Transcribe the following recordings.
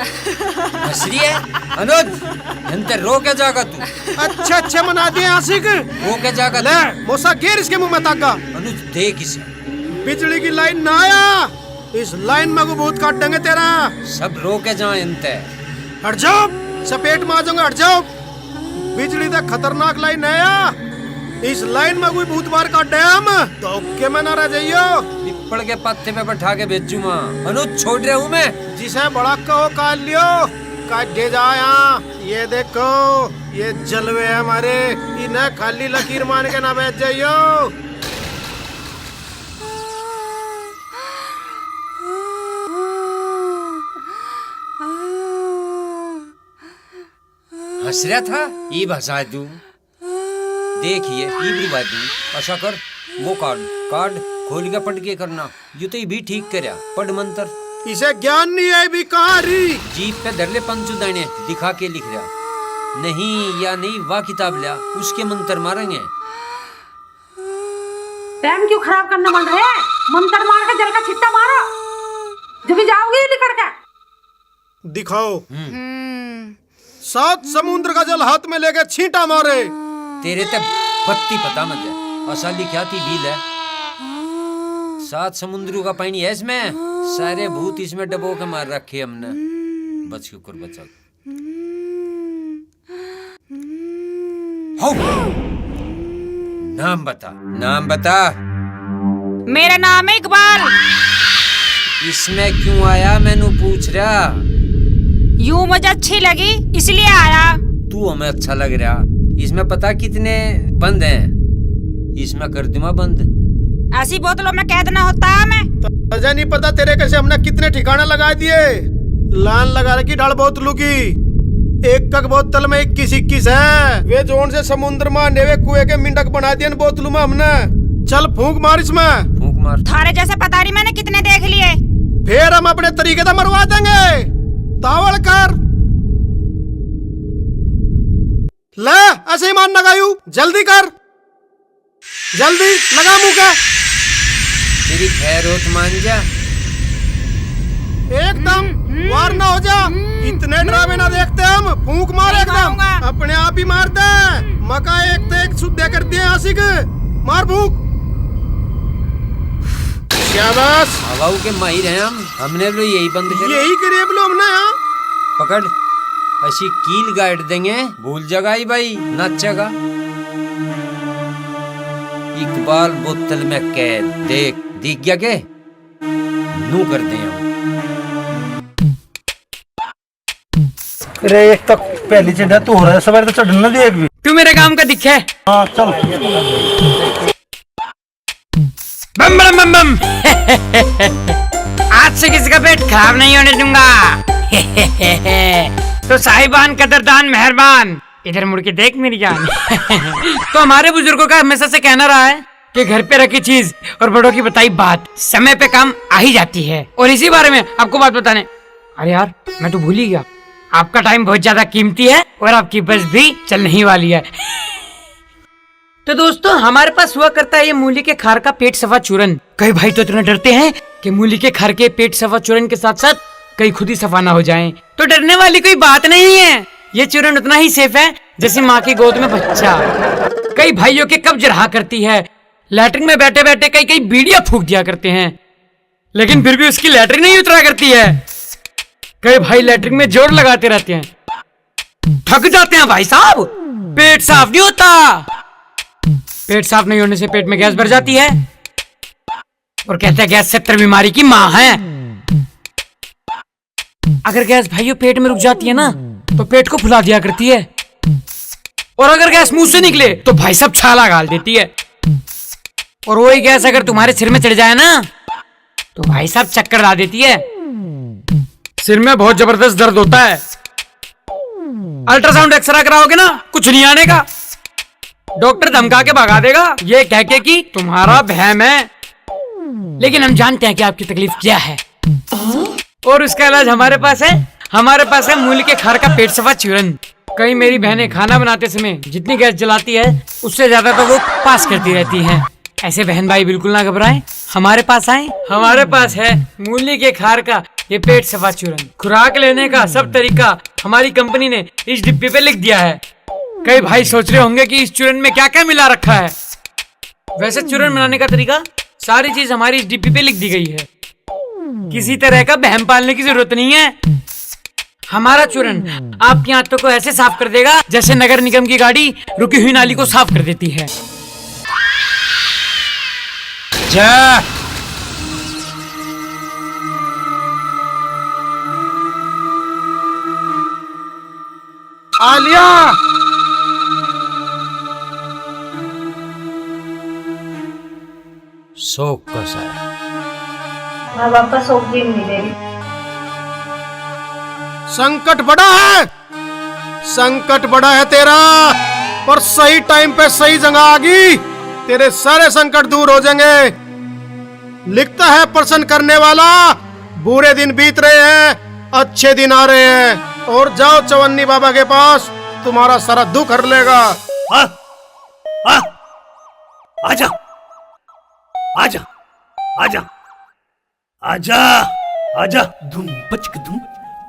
हंस रही है अनुज, अंतर रो के जागा तू। अच्छे मना दिए आशिक, रो के जागा ले मोसा गेर इसके मुंह में ताका। अनुज देख इसे, बिजली की लाइन ना आया, इस लाइन में भूत काट देंगे तेरा। सब रो के जाए अंतर। हट जाओ, चपेट में आ जाऊंगा, हट जाओ। बिजली तो खतरनाक लाइन है या, इस लाइन में कोई भूत बार काट दे हम तो के में ना रह जाइयो। पिपड़ के पत्ते पे बैठा के बेचूंगा। अनुज छोड़ रहा हूँ मैं। जिसे बड़ा कहो काट लियो, काट दे जाया। ये देखो ये जलवे है हमारे, इन्हें खाली लकीर मान के ना बैठ जाइयो। हंस रहा था ये भाषा तू, देखिए ये तू ऐसा कर, वो कार्ड खोल के पढ़ के करना। यू तो ये भी ठीक करया, पढ़ मंत्र। इसे ज्ञान नहीं है भिखारी। जीप पे धरले पंचू दाने दिखा के लिख रहा, नहीं या नहीं वाह किताब लिया, उसके मंत्र मारेंगे। टाइम क्यों खराब करना मन रहे, मंत्र मार के जल का छिट्टा मारो, जब भी जाओगे निकल के दिखाओ। 7 समुद्र का जल हाथ में लेके छींटा मारे। तेरे ते बत्ती पता मत है, असा लिखा थी बील है। 7 समुद्रों का पानी है इसमें, सारे भूत इसमें डबो के मार रखे हमने। बच के ऊपर बचा। हो नाम बता, नाम बता। मेरा नाम है इकबाल। इसमें क्यों आया मैनू पूछ रहा? यूं मुझे अच्छी लगी इसलिए आया। तू हमें अच्छा लग रहा। इसमें पता कितने बंद हैं? इसमें कर दूंगा बंद। ऐसी बोतलों में कैद ना होता है मैं। अजय नहीं पता तेरे कैसे हमने कितने ठिकाना लगा दिए। लान लगा रखी डाल बोतलों की, एक कक बोतल में 21 है। वे जोन से समुद्र में नेवे कुएं के मिंडक बना दिए बोतलों में हमने। चल फूंक मार इसमें, फूंक मार। थारे जैसे पता नहीं मैंने कितने देख लिए। फिर हम अपने तरीके से मरवा देंगे। तावड़ कर ले, ऐसे ही मान लगायू। जल्दी कर, जल्दी लगा मुंह के। तेरी खैर हो तो मान जा। एकदम वार ना हो जा, इतने ड्रामे ना देखते हम। फूंक मार एकदम, अपने आप ही मार दे। मका एक तो एक शुद्ध कर दिए आशिक, मार फूंक। शाबाश, हवाओं के माहिर हैं हम। हमने तो यही बंद कर, यही करिए बोलो हमने। यहाँ पकड़, ऐसी कील गाइड देंगे, भूल जगह ही भाई नाचेगा। इकबाल बोतल में कैद, देख दिख गया के नू करते हैं हम। अरे एक तक पहली चढ़ा तू हो रहा है, सवार तो चढ़ने दे एक भी। तू मेरे काम का दिखे। हाँ चल। बम बम बम बम। आज से किसी का पेट खराब नहीं होने दूंगा। तो साहिबान कदरदान मेहरबान, इधर मुड़ के देख मेरी जान। तो हमारे बुजुर्गों का हमेशा से कहना रहा है कि घर पे रखी चीज और बड़ों की बताई बात समय पे काम आ ही जाती है। और इसी बारे में आपको बात बताने, अरे यार मैं तो भूल ही गया, आपका टाइम बहुत ज्यादा कीमती है और आपकी बस भी चलने ही वाली है। तो दोस्तों हमारे पास हुआ करता है ये मूली के खार का पेट सफा चूरन। कई भाई तो इतना डरते हैं कि मूली के खार के पेट सफा चूरन के साथ साथ कहीं खुद ही सफा ना हो जाएं। तो डरने वाली कोई बात नहीं है, ये चूरन उतना ही सेफ है जैसे माँ की गोद में बच्चा। कई भाइयों के कब्ज रहा करती है, लैट्रिन में बैठे बैठे कई कई बीड़ियां फूंक दिया करते हैं, लेकिन फिर भी उसकी लैट्रिन नहीं उतरा करती है। कई भाई लैट्रिन में जोर लगाते रहते हैं, थक जाते हैं भाई साहब, पेट साफ नहीं होता। पेट साफ नहीं होने से पेट में गैस भर जाती है और कहते हैं गैस 70 बीमारी की माँ है। अगर गैस भाइयों पेट में रुक जाती है ना तो पेट को फुला दिया करती है, और अगर गैस मुंह से निकले तो भाई सब छाला गाल देती है। और वही गैस अगर तुम्हारे सिर में चढ़ जाए ना तो भाई साहब चक्कर ला देती है। सिर में बहुत जबरदस्त दर्द होता है, अल्ट्रासाउंड एक्सरे कराओगे ना कुछ नहीं आने का, डॉक्टर धमका के भगा देगा ये कह के कि तुम्हारा वहम है। लेकिन हम जानते हैं कि आपकी तकलीफ क्या है और उसका इलाज हमारे पास है। हमारे पास है मूली के खार का पेट सफा चूरन। कई मेरी बहनें खाना बनाते समय जितनी गैस जलाती है उससे ज्यादा तो वो पास करती रहती हैं। ऐसे बहन भाई बिल्कुल ना घबराएं, हमारे पास आए। हमारे पास है मूली के खार का ये पेट सफा चूरन। खुराक लेने का सब तरीका हमारी कंपनी ने इस डिब्बे पे लिख दिया है। कई भाई सोच रहे होंगे कि इस चूरन में क्या क्या मिला रखा है। वैसे चूरन बनाने का तरीका सारी चीज हमारी इस डिब्बे पे लिख दी गई है। किसी तरह का बहम पालने की जरूरत नहीं है। हमारा चूरन आपकी आंतों को ऐसे साफ कर देगा जैसे नगर निगम की गाड़ी रुकी हुई नाली को साफ कर देती है। जा आलिया, शौक का साया। माँ बाप का शौक भी नहीं दे। संकट बड़ा है, संकट बड़ा है तेरा, पर सही टाइम पे सही जगह आ गई, तेरे सारे संकट दूर हो जाएंगे। लिखता है प्रसन्न करने वाला, बुरे दिन बीत रहे हैं, अच्छे दिन आ रहे हैं। और जाओ चवन्नी बाबा के पास, तुम्हारा सारा दुख हर लेगा। आजा आजा आजा आजा आजा धूम पचक धूम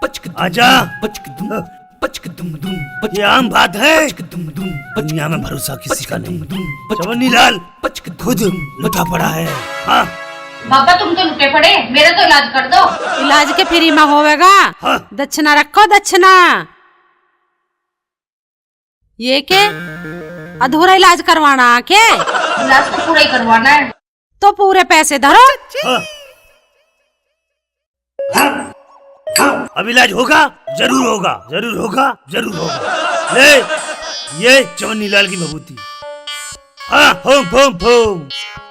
पचक आजा पचक धूम पचक धूम धूम पचक ये आम बात है। पचक धूम धूम दुनिया में भरोसा किसी का नहीं। धूम चवन्नी लाल पचक खुद लुटा पड़ा है। हाँ बाबा तुम तो लुटे पड़े, मेरा तो इलाज कर दो। इलाज के फ्री में होवेगा। हाँ। दक्षिणा रखो, दक्षिणा। ये के अधूरा इलाज करवाना के? इलाज तो पूरा ही करवाना है। तो पूरे पैसे धरो। अब इलाज होगा, जरूर होगा, जरूर होगा, जरूर होगा। ले ये चवन्नी लाल की भभूति। हाँ home foam foam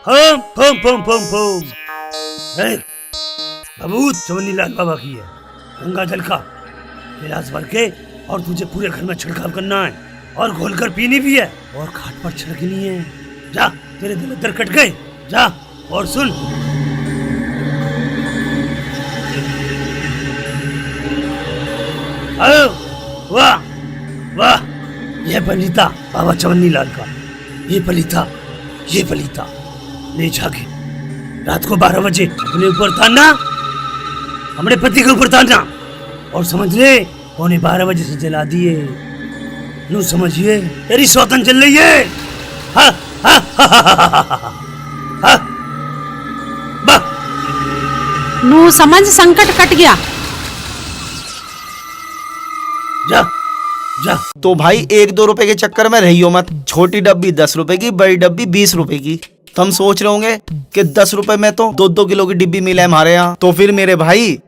home foam foam foam foam. भभूत चवन्नी लाल बाबा की है। गंगा जल का गिलास भर के और तुझे पूरे घर में छिड़काव करना है और घोलकर पीनी भी है और खाट पर छिड़कनी है। जा, तेरे दिल दर कट गए। जा और सुन, वाह वाह, यह पलीता बाबा चवन्नी लाल का, ये पलीता, ये पलीता ले जाके रात को 12 बजे अपने ऊपर तानना, हमारे पति के ऊपर तानना, और समझ ले 12:15 बजे से जला दिए। नू समझिए तेरी सौतन चल रही है। हाँ हाँ हाँ हाँ, नू समझ संकट कट गया। जा जा। तो भाई 1-2 रुपए के चक्कर में रहियो मत। छोटी डब्बी 10 रुपए की, बड़ी डब्बी 20 रुपए की। तो हम सोच रहे होंगे कि 10 रुपए में तो 2-2 किलो की डिब्बी मिला है हमारे यहाँ। तो फिर मेरे भाई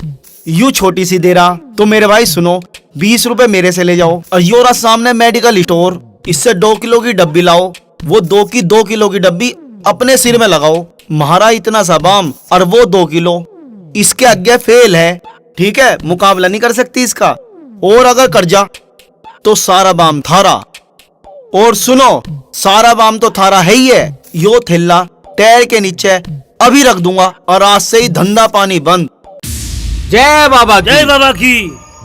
यूं छोटी सी दे रहा। तो मेरे भाई सुनो, 20 रुपए मेरे से ले जाओ और यो रहा सामने मेडिकल स्टोर, इससे 2 किलो की डब्बी लाओ। वो 2 किलो की डब्बी अपने सिर में लगाओ। महारा इतना सा बाम और वो 2 किलो, इसके आगे फेल है। ठीक है, मुकाबला नहीं कर सकती इसका। और अगर कर जा तो सारा बाम थारा। और सुनो, सारा बाम तो थारा है ही है। यो थैला टायर के नीचे अभी रख दूंगा और आज से ही धंधा पानी बंद। जय बाबा की, जय बाबा की,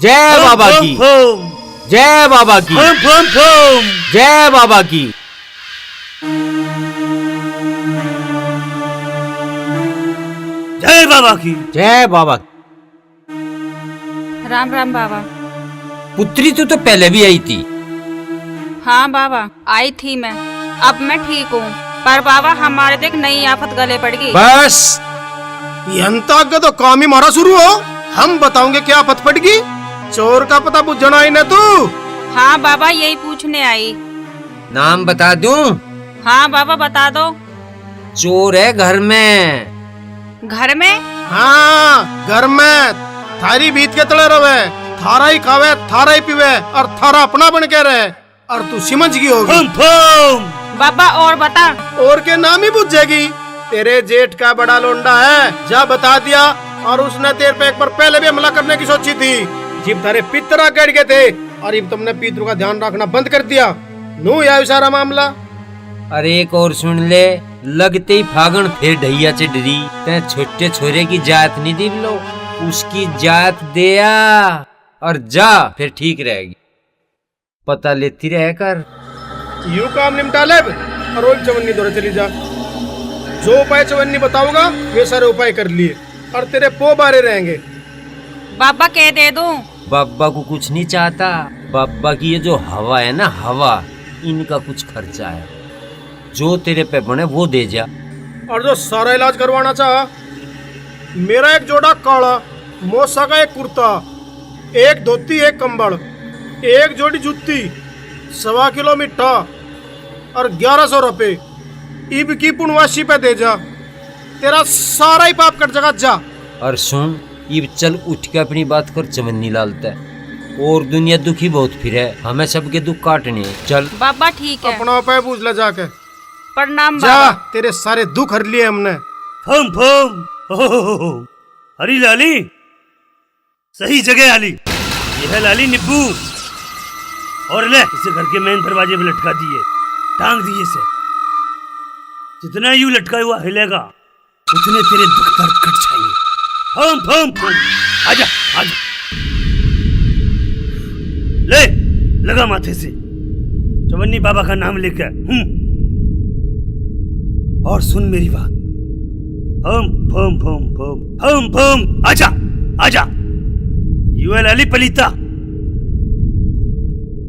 जय बाबा की, फोम जय बाबा की, फोम फोम फोम। जय बाबा की। जय बाबा की, जय बाबा। राम राम बाबा। पुत्री तो पहले भी आई थी। हाँ बाबा, आई थी मैं। अब मैं ठीक हूँ, पर बाबा हमारे देख नई आफत गले पड़ गई। बस यंता तो काम ही मारा शुरू हो। हम बताओगे क्या आफत पड़गी। चोर का पता बुझना ही न तू। हाँ बाबा, यही पूछने आई। नाम बता दूं? हाँ बाबा बता दो। चोर है घर में। घर में? हाँ, घर में थारी बीत के तले रवे, थारा ही खावे, थारा ही पीवे और थारा अपना बन के रहे। और तू समझ गई होगी। Foam foam. बाबा और बता। और के नाम ही बुझ जाएगी। तेरे जेठ का बड़ा लोंडा है, जा बता दिया। और उसने तेरे पे एक बार पहले भी हमला करने की सोची थी, जब थारे पितरा कट गए थे। और अब तुमने पितरों का ध्यान रखना बंद कर दिया। नू या सारा मामला। अरे एक और सुन ले, लगते ही फागण फिर ढैया चढ़ी। ते छोटे छोरे की जात नहीं दी लो, उसकी जात दिया और जा, फिर ठीक रहेगी। पता लेती रह कर। यू काम निपटा ले और रोज चवन्नी दौरे चली जा। जो उपाय चवन्नी बताऊंगा वे सारे उपाय कर लिए और तेरे पो बारे रहेंगे। बाबा कह दे दूं? बाबा को कुछ नहीं चाहता। बाबा की ये जो हवा है ना, हवा, इनका कुछ खर्चा है। जो तेरे पे बने वो दे जा। और जो सारा इलाज करवाना चाह, मेरा एक जोड़ा काला, मौसा का एक कुर्ता, एक धोती, एक कंबल, एक जोड़ी जूती, 1.25 किलो मिठा और 1100 रुपए ईब की पुनवासी पे दे जा। तेरा सारा ही पाप कट जाएगा। जा। और सुन, ये चल उठ के अपनी बात कर चवन्नी लाल तक। और दुनिया दुखी बहुत फिर है, हमें सबके दुख काटने हैं। चल बाबा ठीक है। अपना उपाय पूछ ले जाके। प्रणाम जा, बाबा। तेरे सारे दुख हर लिए हमने। फम फम हरी लाली, सही जगह आली। ये है लाली निब्बू। और ले इसे घर के मेन दरवाजे पे लटका दिए, टांग दिए से। जितना यूं लटका हुआ हिलेगा उतने तेरे दुख दर्द कट जाएंगे। फम फम फम आजा आजा, ले लगा माथे से चवन्नी बाबा का नाम लेकर। और सुन मेरी बात। फम फम फम फम फम फम आजा आजा। यू है लाली पलीता।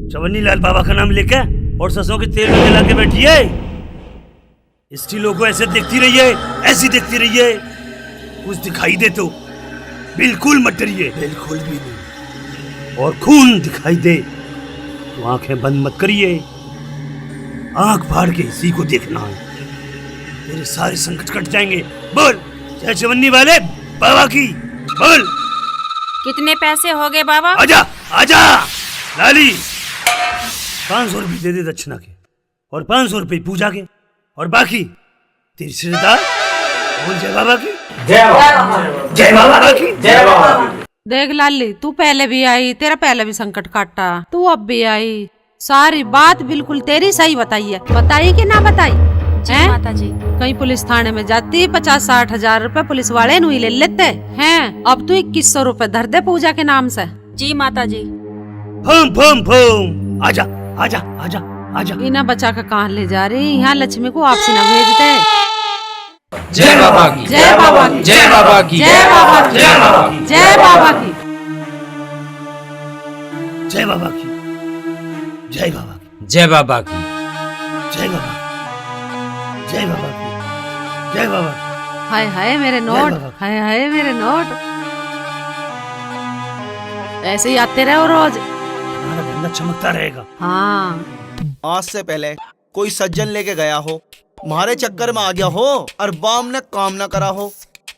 चवन्नी लाल बाबा का नाम लेकर और सरसों के तेल में जला के बैठी है। स्त्रीलों को ऐसे देखती रहिए, ऐसी देखती रहिए। कुछ दिखाई दे तो बिल्कुल मत डरिए, बिल्कुल भी नहीं। और खून दिखाई दे तो आंखें बंद मत करिए। आंख फाड़ के इसी को देखना है, तेरे सारे संकट कट जाएंगे। बोल जय चवन्नी वाले बाबा की, बोल। कितने पैसे हो गए बाबा? आजा आजा लाली। 500 रुपये दे दे दक्षिणा के, और 500 रुपये पूजा के, और बाकी तेरी श्रद्धा। बोल जय बाबा की, जय बाबा, जय बाबा की, जय बाबा। देख लाली, तू पहले भी आई, तेरा पहले भी संकट काटा, तू अब भी आई। सारी बात बिल्कुल तेरी सही बताई है। बताई कि ना बताई? हैं? माता जी। कहीं पुलिस थाने में जाती 50-60 हजार रुपए पुलिस वाले नु ही ले लेते हैं। अब तू 2100 रुपए धर दे पूजा के नाम से। जी माता जी। फम फम फम आजा आजा आजा आजा। इना बचा के कहाँ ले जा रही? यहाँ लक्ष्मी को आपसी न भेजते। जय बाबा की, जय बाबा की, जय बाबा की, जय बाबा की, जय बाबा की, जय बाबा की, जय बाबा की, जय बाबा की, जय बाबा की, जय बाबा की, जय बाबा की, जय बाबा की। हाय हाय मेरे नोट, बाबा। हाय हाय मेरे नोट। ऐसे ही आते रहो रोज। तुम्हारा धंधा चमकता रहेगा। हाँ, आज से पहले कोई सज्जन लेके गया हो, मारे चक्कर में आ गया हो और बाम ने काम ना करा हो,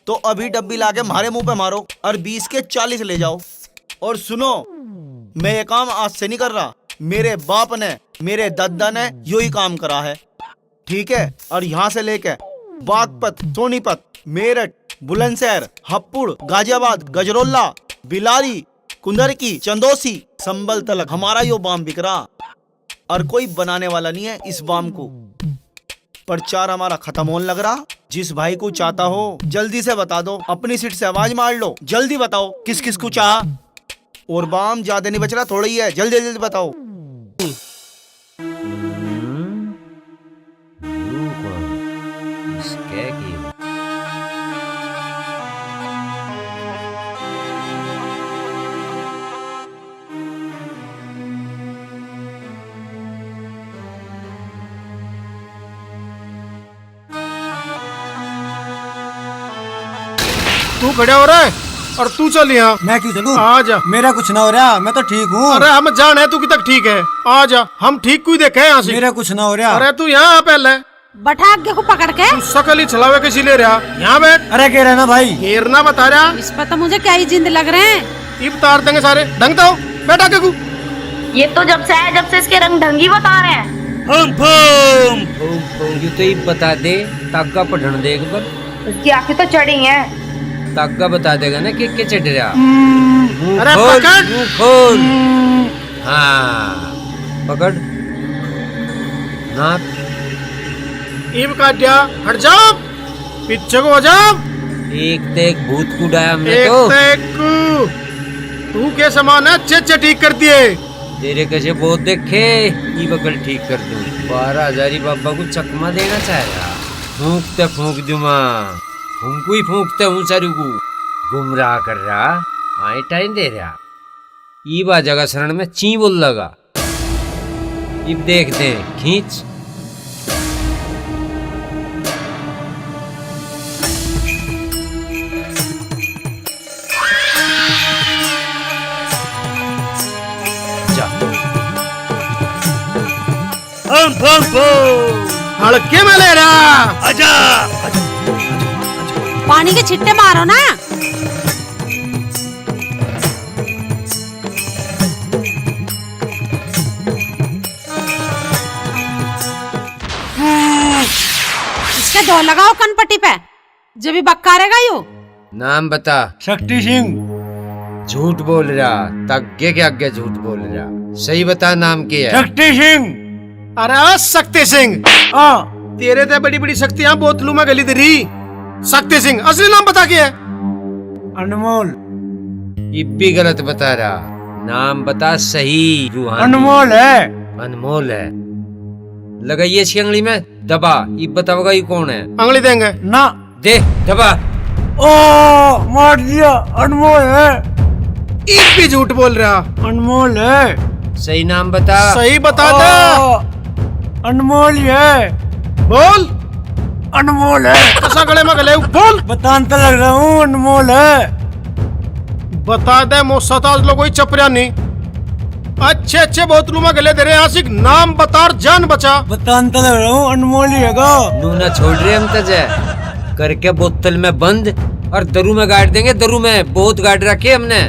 तो अभी डब्बी लाके मारे मुंह पे मारो और 20 के 40 ले जाओ। और सुनो, मैं ये काम आज से नहीं कर रहा, मेरे बाप ने, मेरे दादा ने यू ही काम करा है, ठीक है। और यहाँ से लेके बागपत, सोनीपत, मेरठ, बुलंदशहर, हप्पुड़, गाजियाबाद, गजरोला, बिलारी, कुंदरकी, चंदोसी, संबल तलक हमारा यो बाम बिक रहा। और कोई बनाने वाला नहीं है इस बाम को। प्रचार हमारा खत्म होने लग रहा। जिस भाई को चाहता हो जल्दी से बता दो, अपनी सीट से आवाज मार लो, जल्दी बताओ किस किस को चाहा। और बाम ज्यादा नहीं बच रहा, थोड़ा ही है, जल्दी जल्दी बताओ। इसके की तू खड़ा हो रहा है और तू चल यहाँ। मैं क्यों चलूं? आ जा। मेरा कुछ ना हो रहा, मैं तो ठीक हूँ। अरे हम जान है तू कि तक ठीक है। आ जा, हम ठीक कोई देखे यहाँ से। मेरा कुछ ना हो रहा। अरे तू यहाँ आ पहले। बैठा आगे को पकड़ के। तू सकल ही छलावे किसी ले रहा। यहाँ बैठ। अरे कह रहा ना भाई, घेरना बता रहा। इस पर तो मुझे क्या ही जिंद लग रहे हैं। ये उतार देंगे सारे। ढंगता हो, बैठ आगे को। ये तो जब से आया, जब से इसके रंग ढंगी बता रहे हैं। फम फम ये तो ही बता दे, ताका पढ़न दे एक बार। उसकी आंखें तो चढ़ी हैं। ताका बता देगा ना कि चढ़ रहा। अरे खोल, पकड़। मुंह खोल। हाँ पकड़ नाप। ईब काट दिया, हट जाओ, पीछे को हो जाओ। एक ते एक भूत को डाया हमने एक तो। एक को। तू के समान है, अच्छे अच्छे ठीक कर दिए। तेरे कैसे बहुत देखे, ये बकल ठीक कर दूं। 12,000 बाबा को चकमा देना चाह रहा। फूंक दूं माँ, हमको ही फूंकते हूँ सारू को। गुमराह कर रहा, आए टाइम दे रहा ई बा जगह शरण में ची बोल लगा। इब देखते हैं खींच। जा हड़के में ले रहा। आजा पानी के छिट्टे मारो ना। इसके दो लगाओ कनपट्टी पे, जब भी बक्का रहेगा यू। नाम बता। शक्ति सिंह। झूठ बोल रहा, तग्गे के आगे झूठ बोल रहा। सही बता नाम क्या है? शक्ति सिंह। अरे शक्ति सिंह, तेरे ते बड़ी बड़ी शक्तियां बोतलू में गली दरी। शक्ति सिंह असली नाम बता के है? अनमोल। इब भी गलत बता रहा, नाम बता सही। रूहानी। अनमोल है। अनमोल है। लगाइए इसकी अंगली में दबा। इब बताओगा ये कौन है? अंगली देंगे ना। दे दबा। ओ मार दिया। अनमोल है। एक भी झूठ बोल रहा। अनमोल है। सही नाम बता। सही बता दे। अनमोल है। बोल। अनमोल है। ऐसा गले में गले बोल। बतान तो लग रहा हूँ अनमोल है। बता दे मोसताज लोग कोई चपरिया नहीं। अच्छे अच्छे बोतलू में गले दे रहे आशिक, नाम बता और जान बचा। बतान तो लग रहा हूँ अनमोल ही है। नू ना छोड़ रहे हम तजे करके बोतल में बंद और दरू में गाड़ देंगे। दरू में बहुत गाड़ रखे हमने।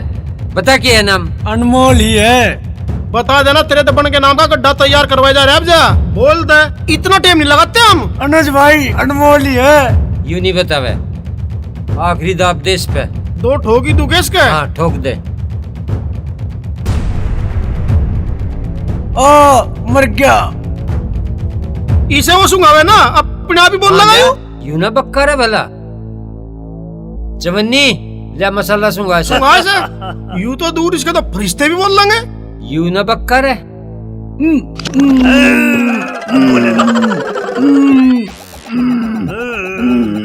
बता क्या है नाम? अनमोल ही है। बता देना तेरे दबन के नाम का गड्ढा तैयार करवाया जा रहा है। अब जा बोल दे, इतना टाइम नहीं लगाते हम। अनुज भाई अनमोल ही है। यूं नहीं बतावे, आखिरी दाब दे इस पे। दो ठोकी तू किसके? हाँ ठोक दे। ओ मर गया। इसे वो सुंगावे ना, अपने आप ही बोल लगा यूं। यूं ना बक्का रे भला। चवन्नी ले मसाला सुंगा से। सुंगा से यूं तो दूर, इसके तो फरिश्ते भी बोल लेंगे। यूं ना बक्का रे।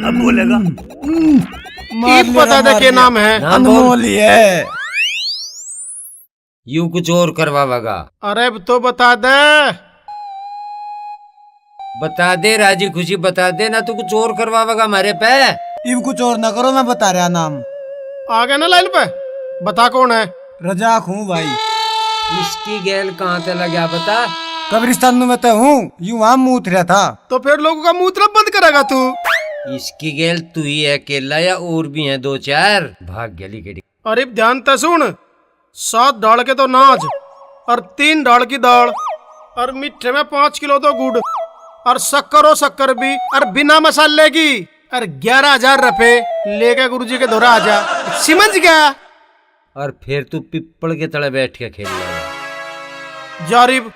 अब बोलेगा। बता दे क्या नाम है? अनमोल ही है। यूं कुछ और करवावेगा। अरे तो बता दे। बता दे राजी खुशी बता दे, ना तू कुछ और करवावेगा हमारे पे। इब कुछ और ना करो, मैं बता रहा नाम। आ गया ना लाइन पे? बता कौन है? रजाक हूँ भाई। इसकी गैल कहाँ ते लगा बता। कब्रिस्तान में तो हूँ, यूं वहाँ मूत रहा था। तो फिर लोगों का मूत्र बंद करेगा तू? इसकी गैल तू ही है अकेला या और भी हैं दो चार? भाग गली के। अरे ध्यान ते सुन, 7 डाल के तो नाच और 3 डाल की दाल और मीठे में 5 किलो तो गुड़ और शक्कर भी और बिना मसाले की और 11,000 रुपए लेके गुरुजी के धोरा आजा। समझ गया? और फिर तू पिप्पल के तले बैठ के खेल रहा। जारिब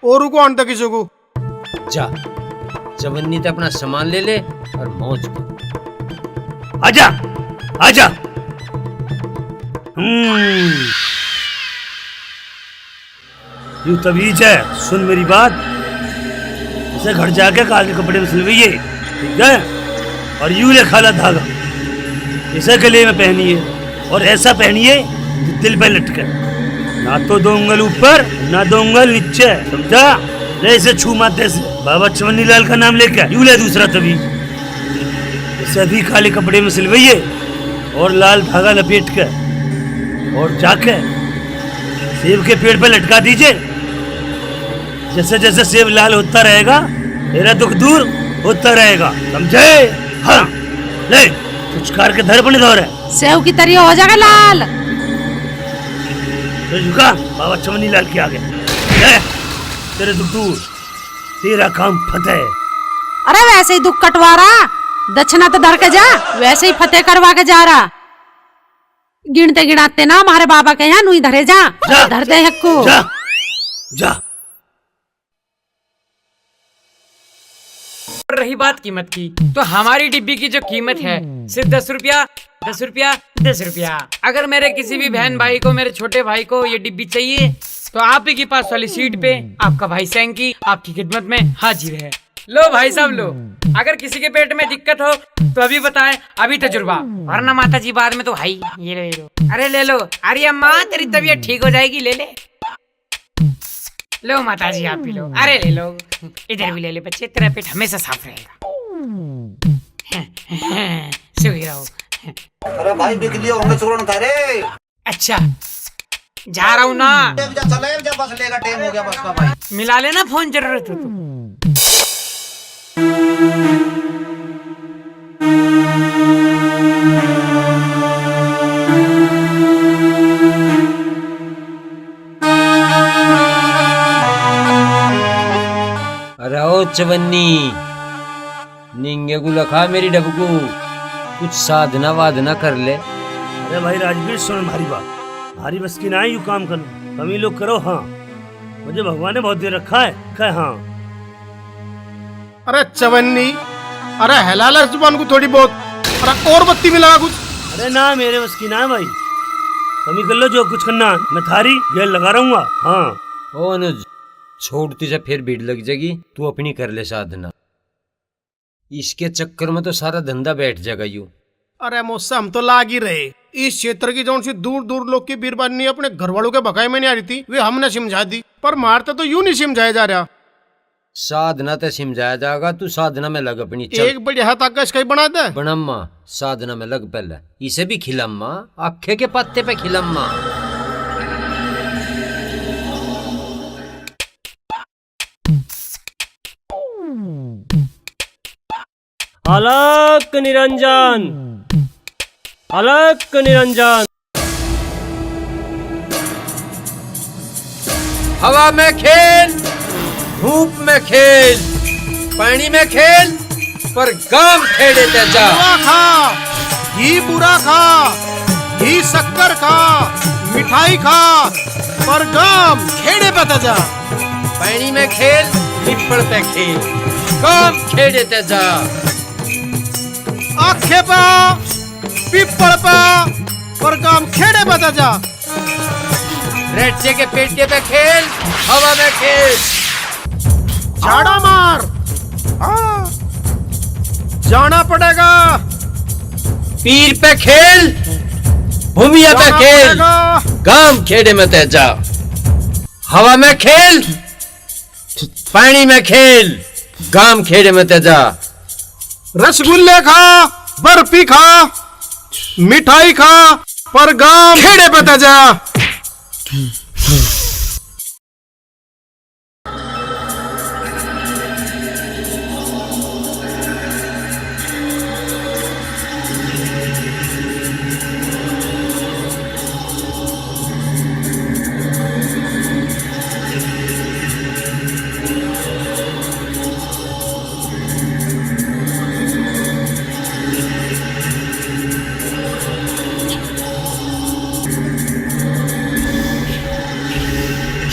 और को आनता किसी को। जा चवन्नी तो अपना सामान ले ले और मौज कर। आजा आजा। यू तवीज है, सुन मेरी बात। इसे घर जाके काले कपड़े में सिलवाइए, ठीक है? और यूं ले खाला धागा, इसे गले में पहनिए और ऐसा पहनिए दिल पे लटके। ना तो 2 उंगल ऊपर ना 2 उंगल नीचे, समझा? ले इसे छू माते से बाबा चवन्नी लाल का नाम लेकर यूं ले दूसरा तवीज। इसे भी काले कपड़े में सिलवाइए और लाल धागा लपेट कर और जाके सेब के पेड़ पे लटका दीजिए। जैसे जैसे सेब लाल होता रहेगा मेरा दुख दूर होता रहेगा, समझे? हाँ ले पुचकार के धर अपने दौर है। सेव की तरह हो जाएगा लाल। तो झुका बाबा चवन्नी लाल के आगे। ले तेरे दुख दूर, तेरा काम फतेह। अरे वैसे ही दुख कटवा रहा, दक्षिणा तो धर के जा, वैसे ही फतेह करवा के जा रहा। गिनते गिनाते ना हमारे बाबा के यहाँ नूई धरे जा, धर दे हक्कू। जा जा। रही बात कीमत की, तो हमारी डिब्बी की जो कीमत है सिर्फ 10 रुपया, 10 रुपया, 10 रुपया। अगर मेरे किसी भी बहन भाई को, मेरे छोटे भाई को ये डिब्बी चाहिए तो आप ही के पास वाली सीट पे आपका भाई सैंकी आपकी खिदमत में हाजिर है। लो भाई साहब लो, अगर किसी के पेट में दिक्कत हो तो अभी बताए, अभी तजुर्बा, वरना माता जी बाद में तो भाई ये लो। अरे ले लो, अरे अम्मा तेरी तबीयत ठीक हो जाएगी, ले ले। लो माता जी आप भी लो, अरे ले लो, इधर भी ले ले बच्चे, तेरा पेट हमेशा साफ रहेगा। सुखी रहो। अरे भाई बिक लियो होंगे चूर्ण करे। अच्छा जा रहा हूँ ना, चले जब बस लेगा, टाइम हो गया बस का भाई। मिला लेना फोन, जरूरत हो तो। अरे ओ चवन्नी, निंगे को लखा मेरी डबकू, कुछ साधना वादना कर ले। अरे भाई राजवीर सुन भारी बात, भारी बस की ना है यू काम कर, कम ही लोग करो। हाँ मुझे भगवान ने बहुत दे रखा है। हाँ अरे चवन्नी, अरे हलाल है जुबान को थोड़ी बहुत, अरे और बत्ती में लगा कुछ। अरे ना मेरे बस की ना है भाई, कमी कर लो जो कुछ करना है, मैं थारी गेल लगा रहूंगा। हाँ ओ अनुज, छोड़ती से फिर भीड़ लग जाएगी, तू अपनी कर ले साधना, इसके चक्कर में तो सारा धंधा बैठ जाएगा यूं। अरे मुझसे हम तो लाग ही रहे, इस क्षेत्र की जौन सी दूर दूर लोग की बीरबानी अपने घर वालों के भगाई में नहीं आ रही थी, वे हमने समझा दी, पर मारते तो यूं नहीं समझाया जा रहा। साधना तो समझाया जाएगा, तू साधना में लग अपनी। चल एक बड़ी हाथ आकाश कहीं बना दे। बनम्मा, साधना में लग पहले, इसे भी खिलम्मा, अखे के पत्ते पे खिलम्मा। अलक निरंजन, अलक निरंजन। हवा में खेल, धूप में खेल, पानी में खेल, पर गाम खेड़े ते जा। बुरा खा, घी बुरा खा, घी शक्कर खा, मिठाई खा, पर गाम खेड़े पे जा। पानी में खेल, पिपड़ पे खेल, गाम खेड़े ते जा। आखे पा, पिपड़ पा, पर गाम खेड़े पे जा। रेटे के पेटे पे खेल, हवा में खेल, झाड़ा मार, जाना पड़ेगा। पीर पे खेल, भूमिया पे खेल, गाम खेड़े में ते जा। हवा में खेल, पानी में खेल, गाम खेड़े में ते जा। रसगुल्ले खा, बर्फी खा, मिठाई खा, पर गाम खेड़े पे जा।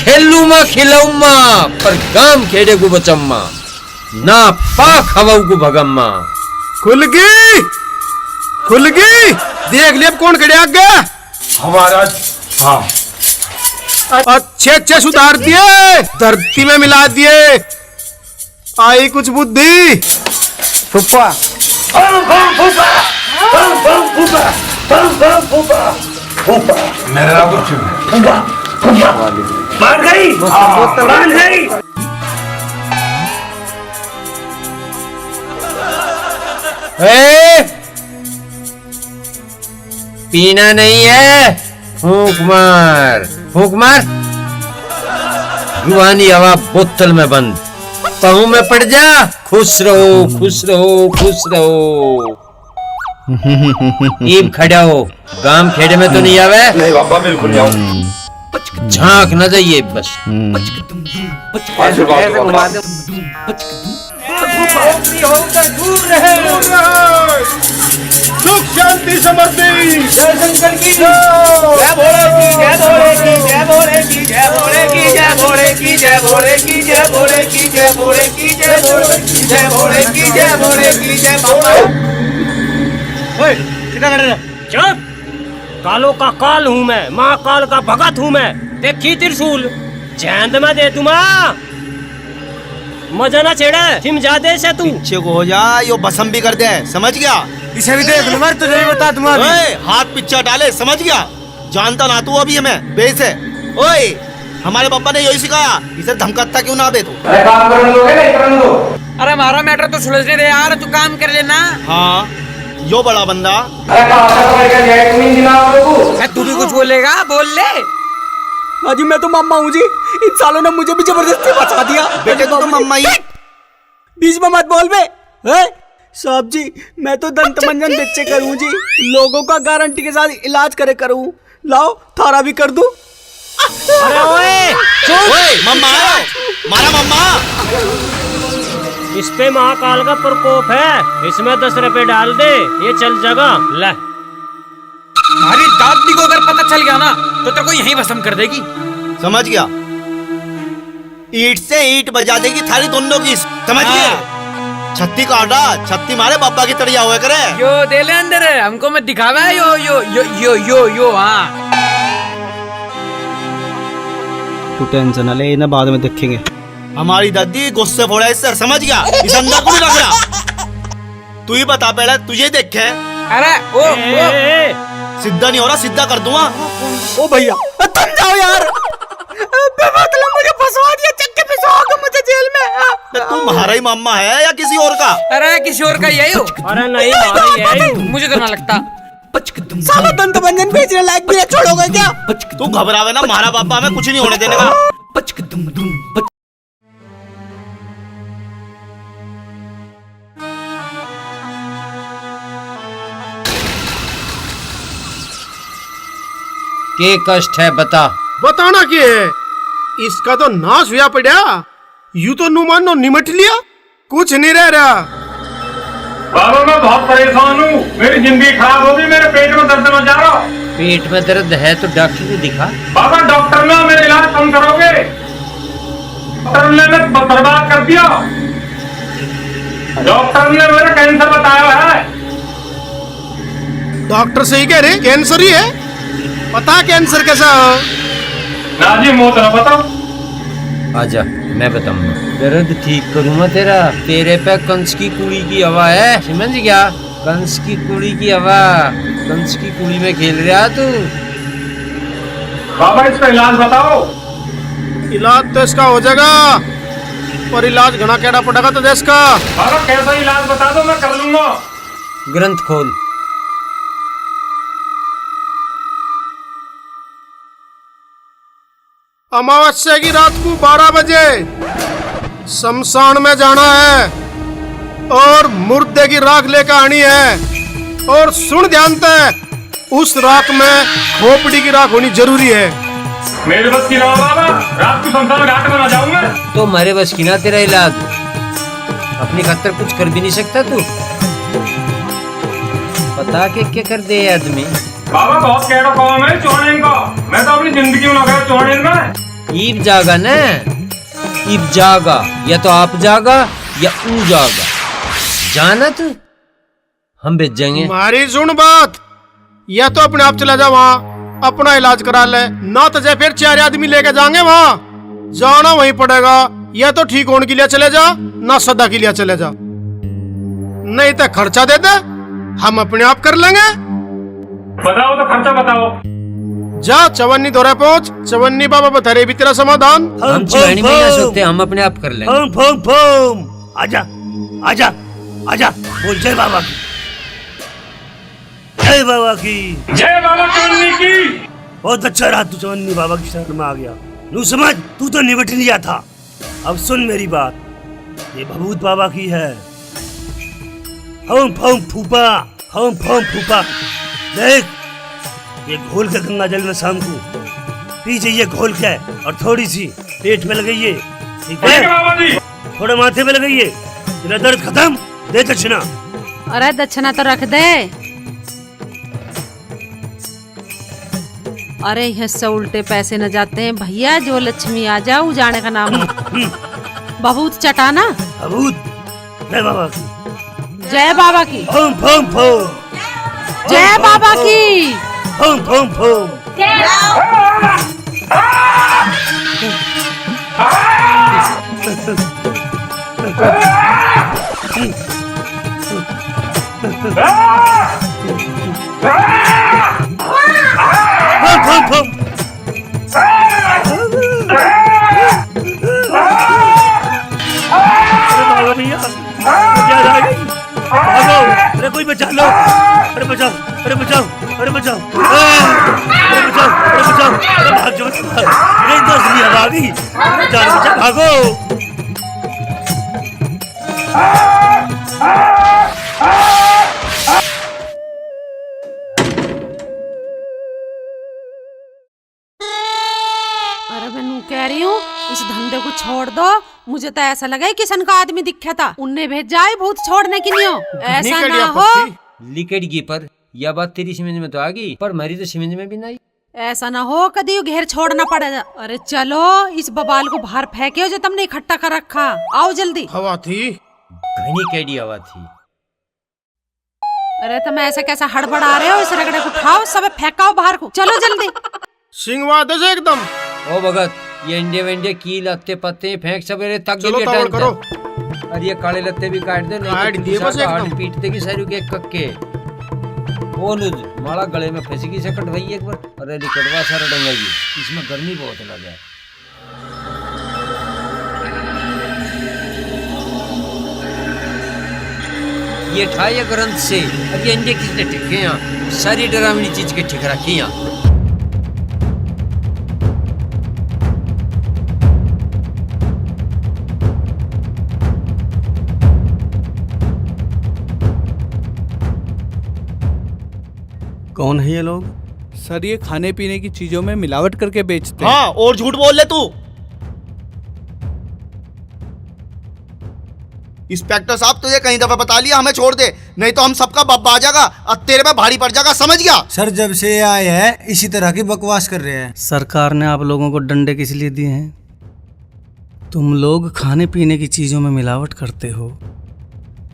खेलूमा खिलौमा, पर गाम खेड़े को बचम्मा, ना पाक हवाऊ को भगम्मा। खुल गई, खुल गई, देख लिया कौन खड़े आगे। हमारा हाँ अच्छे अच्छे सुधार दिए, धरती में मिला दिए, आई कुछ बुद्धि। फूफा मेरा कुछ मान गई, मान गई। पीना नहीं है, फूंक मार, फूंक मार। रूहानी हवा बोतल में बंद, पाँव में पड़ जा। खुश रहो, खुश रहो, खुश रहो। ईब खड़ा हो, गाम खेड़े में तो नहीं आवे। नहीं बाबा बिल्कुल नहीं आऊं। झांक न जाइए बस। आशीर्वाद दो बाबा। सुख शांति समृद्धि, जय शंकर की जय, भोले की जय, भोले की जय, भोले की जय, भोले की जय, भोले की जय, भोले की जय, भोले की जय, भोले की जय, भोले की जय, भोले की जय, भोले की जय। बाबा ओए कितना कर रहे? चुप, कालों का काल हूँ मैं, माँ काल का भगत हूँ मैं। देखी त्रिशूल जैंद में दे दूँ माँ। मजा ना छेड़ा, जिम ज्यादा से तू। पीछे को हो जा, यो बसम भी कर दे, समझ गया? इसे भी देख लो, मैं तुझे भी बता दूंगा अभी। ओए, हाथ पीछे डाले, समझ गया? जानता ना तू अभी हमें बेस है। ओए, हमारे पापा ने यही सिखाया, इसे धमकाता क्यों ना बे तू? अरे हमारा मैटर तो सुलझने दे यार, तू काम कर लेना। हाँ, यो बड़ा बंदा। तू भी कुछ बोलेगा, बोल ले। अजी मैं तो मम्मा हूँ जी, इन सालों ने मुझे भी जबरदस्ती बचा दिया। बेटे तू तो मम्मा ही। बीच में मत बोल बे। साहब जी, मैं तो दंत मंजन बच्चे करूँ जी, लोगों का गारंटी के साथ इलाज करे करूँ। लाओ थारा भी कर दूं। अरे ओए, मम्मा मारा मम्मा। इस पे महाकाल का प्रकोप है, इसमें 10 रुपए डाल दे, ये चल जाएगा। ले, हमारी दादी को अगर पता चल गया ना तो तेरे को यहीं भस्म कर देगी। समझ गया? ईंट से ईंट बजा देगी थारी दोनों की, समझ गए? छत्ती काटा, छत्ती मारे बाबा की तड़िया हुआ करे। यो दे ले अंदर, हमको मत दिखावा। यो यो यो यो यो यो हाँ। तू टेंशन ना ले, इन्हें बाद में देखेंगे। हमारी दादी गुस्से फोड़ा इससे, समझ गया? इस अंदर को नहीं रख रहा। तू ही बता पहले, तुझे देखे। अरे ओ सीधा नहीं हो रहा, सीधा कर दूंगा। ओ भैया तुम जाओ यार, मतलब मुझे फंसवा दिया, चक्के पिसवाओगे मुझे जेल में। तुम्हारा ही मामा है या किसी और का? अरे किसी और का यही हो। अरे नहीं, हमारा ही है। मुझे तो ना लगता। साला दंत मंजन बेचने लायक भी है, छोड़ोगे क्या? तू घबरावे ना, हमारा पापा हमें कुछ नहीं होने देने का। के कष्ट है बता। बताना क्या है? इसका तो नाश हुआ पड़ा, यूं तो नुमान नो निमट लिया, कुछ नहीं रह रहा। बाबा मैं बहुत परेशान हूँ, मेरी जिंदगी खराब हो गई, मेरे पेट में दर्द मचा रहा। पेट में दर्द है तो डॉक्टर को दिखा। बाबा डॉक्टर ने मेरा इलाज कम करोगे? डॉक्टर ने मैं बर्बाद कर दिया। डॉक्टर ने मेरा कैंसर बताया है। डॉक्टर सही कह रहे, कैंसर ही है। पता कैंसर कैसा हो? नाजी मौत ना बताओ। आजा मैं बताऊंगा, दर्द ठीक करूंगा तेरा। तेरे पे कंस की कुड़ी की हवा है, समझ गया? कंस की कुड़ी की हवा, कंस की कुड़ी में खेल रहा तू। बाबा इसका इलाज बताओ। इलाज तो इसका हो जाएगा, पर इलाज घना कैडा पड़ेगा तो देश का। बाबा कैसा इलाज बता दो, मैं कर लूंगा। ग्रंथ खोल। अमावस्या की रात को 12 बजे शमशान में जाना है और मुर्दे की राख लेकर आनी है। और सुन ध्यान से, उस राख में खोपड़ी की राख होनी जरूरी है। मेरे बस की ना बाबा, रात को शमशान घाट में ना जाऊंगा। तो हमारे बस की ना तेरा इलाज, अपनी खातर कुछ कर भी नहीं सकता तू। पता के क्या कर दे आदमी। बाबा बहुत कह रहा हूँ मैं चौड़ेन का, मैं तो अपनी जिंदगी में लगा चौड़ेन में। ईब जागा ना, ईब जागा, या तो आप जागा या ऊ जागा। जाना तू, हम बेच जाएंगे। हमारी सुन बात, या तो अपने आप चला जा वहाँ, अपना इलाज करा ले, ना तो जय फिर 4 आदमी लेके जाएंगे वहाँ, जाना वहीं पड़ेगा। या तो ठीक होने के लिए चले जा, ना सदा के लिए चले जा, नहीं तो खर्चा दे दे, हम अपने आप कर लेंगे। बताओ तो खर्चा बताओ। जा चवन्नी दौरे पहुंच, चवन्नी बाबा बता रहे भी तेरा समाधान। हम चिड़ानी में आ सकते, हम अपने आप कर लेंगे। आजा आजा आजा, बोल जय बाबा की, जय बाबा की, जय बाबा चवन्नी की। बहुत अच्छा रहा, तू चवन्नी बाबा की शरण में आ गया। नू समझ, तू तो निबट लिया था। अब सुन मेरी बात, ये भभूत बाबा की है। हम फूफा, हम फूफा, देख ये घोल के गंगा जल में शाम को पी जाइए, घोल के, और थोड़ी सी पेट में लगाइए, ठीक है बाबा जी? थोड़ा माथे में लगाइए, तेरा दर्द खत्म। दे दक्षिणा। अरे दक्षिणा तो रख दे। अरे इससे उल्टे पैसे न जाते हैं भैया, जो लक्ष्मी आ जाओ जाने का नाम है। बहुत चटाना। भभूत जय बाबा की, जय बाबा की, फम फम फम, जय बाबा की, फम फम फम। भागो भैया, क्या आ गई? भागो, अरे कोई बचा लो, अरे बचाओ, अरे बचाओ, अरे बचाओ, अरे बचाओ, अरे बचाओ, अरे भाग जाओ, अरे दोस्त भी आ गई, जान बचा, भागो। अरे मैं कह रही हूँ इस धंधे को छोड़ दो। मुझे तो ऐसा लगा है किशन का आदमी दिखा था, उनने भेजा है भूत छोड़ने के लिए। ऐसा ना हो लिकड़गी पर यह बात तेरी समझ में तो आ गई, पर मेरी तो समझ में भी नहीं। ऐसा ना हो कभी घेर छोड़ना पड़ेगा। अरे चलो इस बबाल को बाहर फेंके जो तुमने इकट्ठा कर रखा। आओ जल्दी। हवा थी, घनी कैडी हवा थी। अरे तुम ऐसा कैसा हड़बड़ा रहे हो? इस रगड़े को उठाओ, सब फेंकाओ बाहर को। चलो जल्दी। सिंगवा दे एकदम। ओ भगत, ये अंडे वंडे की लत्ते पत्ते फेंक सवेरे तक चलो तावड़ करो। अरे ये काले लत्ते भी काट दे, नहीं काट तो दिए बस एकदम। पीटते की सारू के कक्के। ओ नुज माला गले में फंसी की से कटवाई एक बार। अरे लिकड़वा सारा डंगाई, इसमें गर्मी बहुत लगा है। ये ठाए ग्रंथ से अब ये अंडे किसने ठिके यहाँ? सारी डरावनी चीज के ठिक रखी यहाँ। कौन है ये लोग? सर ये खाने पीने की चीजों में मिलावट करके बेचते हैं। हाँ, और झूठ बोल ले तू। इंस्पेक्टर साहब तुझे कहीं दफा बता लिया हमें छोड़ दे, नहीं तो हम सबका बब्बा आ जाएगा और तेरे पे भारी पड़ जाएगा, समझ गया? सर जब से आए हैं इसी तरह की बकवास कर रहे हैं। सरकार ने आप लोगों को डंडे किस लिए दिए हैं? तुम लोग खाने पीने की चीजों में मिलावट करते हो,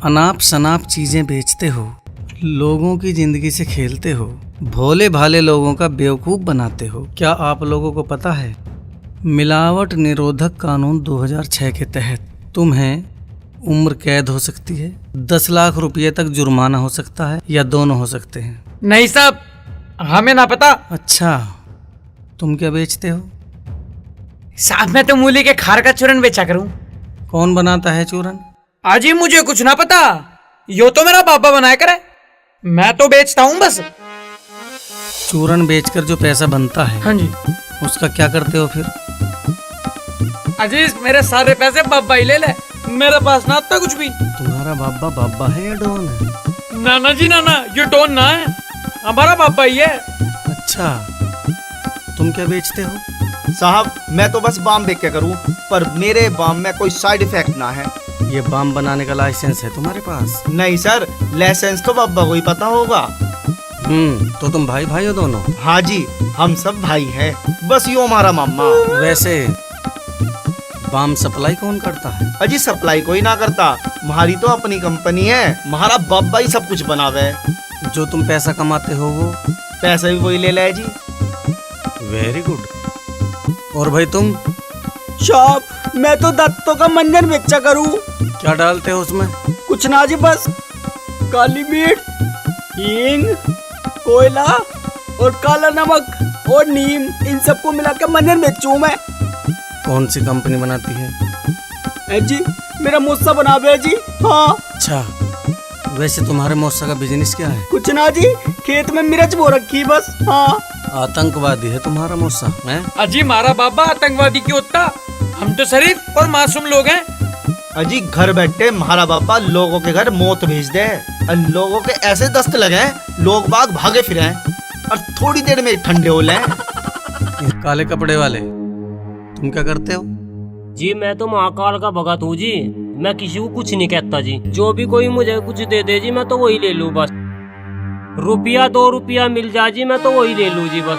अनाप शनाप चीजें बेचते हो, लोगों की जिंदगी से खेलते हो, भोले भाले लोगों का बेवकूफ बनाते हो। क्या आप लोगों को पता है मिलावट निरोधक कानून 2006 के तहत तुम्हें उम्र कैद हो सकती है, 10 लाख रुपए तक जुर्माना हो सकता है, या दोनों हो सकते हैं। नहीं साहब, हमें ना पता। अच्छा, तुम क्या बेचते हो? साहब मैं तो मूली के खार का चूरन बेचा करूं। कौन बनाता है चूरन? आजी मुझे कुछ ना पता, यो तो मेरा पापा बनाया करे, मैं तो बेचता हूँ बस। चूरन बेचकर जो पैसा बनता है, हाँ जी, उसका क्या करते हो फिर? अजीज मेरे सारे पैसे बाबा ही ले ले, मेरे पास ना आता कुछ भी। तुम्हारा बाबा बाबा है या डॉन है? नाना जी नाना, ये डॉन ना है, हमारा बाबा ही है। अच्छा, तुम क्या बेचते हो? साहब मैं तो बस बाम बेच के करूं, पर मेरे बाम में कोई साइड इफेक्ट ना है। ये बाम बनाने का लाइसेंस है तुम्हारे पास? नहीं सर, लाइसेंस तो बाबा को ही पता होगा। तो तुम भाई भाई हो दोनों? हाँ जी, हम सब भाई हैं, बस यो हमारा मामा। वैसे बाम सप्लाई कौन करता है? अजी सप्लाई कोई ना करता, हमारी तो अपनी कंपनी है, हमारा बाबा ही सब कुछ बनावे। जो तुम पैसा कमाते हो वो पैसा भी वही ले ले जी। Very good. और भाई तुम? शॉप मैं तो दत्तों का मंजन बेचा करूं। क्या डालते हो उसमें? कुछ ना जी, बस काली मिर्च, हींग, कोयला और काला नमक और नीम, इन सबको मिला के मंजन बेचूं मैं। कौन सी कंपनी बनाती है? जी मेरा मुस्सा बनावे जी। हाँ। अच्छा, वैसे तुम्हारे मौसा का बिजनेस क्या है? कुछ ना जी, खेत में मिर्च बो रखी बस। हाँ। आतंकवादी है तुम्हारा मौसा है? अजी हमारा बाबा आतंकवादी क्यों होता, हम तो शरीफ और मासूम लोग हैं। अजी घर बैठे हमारा बाबा लोगों के घर मौत भेज दे, और लोगों के ऐसे दस्त लगे लोग बाग भागे फिरे और थोड़ी देर में ठंडे हो लें। काले कपड़े वाले तुम क्या करते हो? जी मैं तो महाकाल का भगत हूँ जी, मैं किसी को कुछ नहीं कहता जी, जो भी कोई मुझे कुछ दे दे जी मैं तो वही ले लूँ बस। रुपया 2 रुपया मिल जाए जी मैं तो वही ले लूँ जी बस,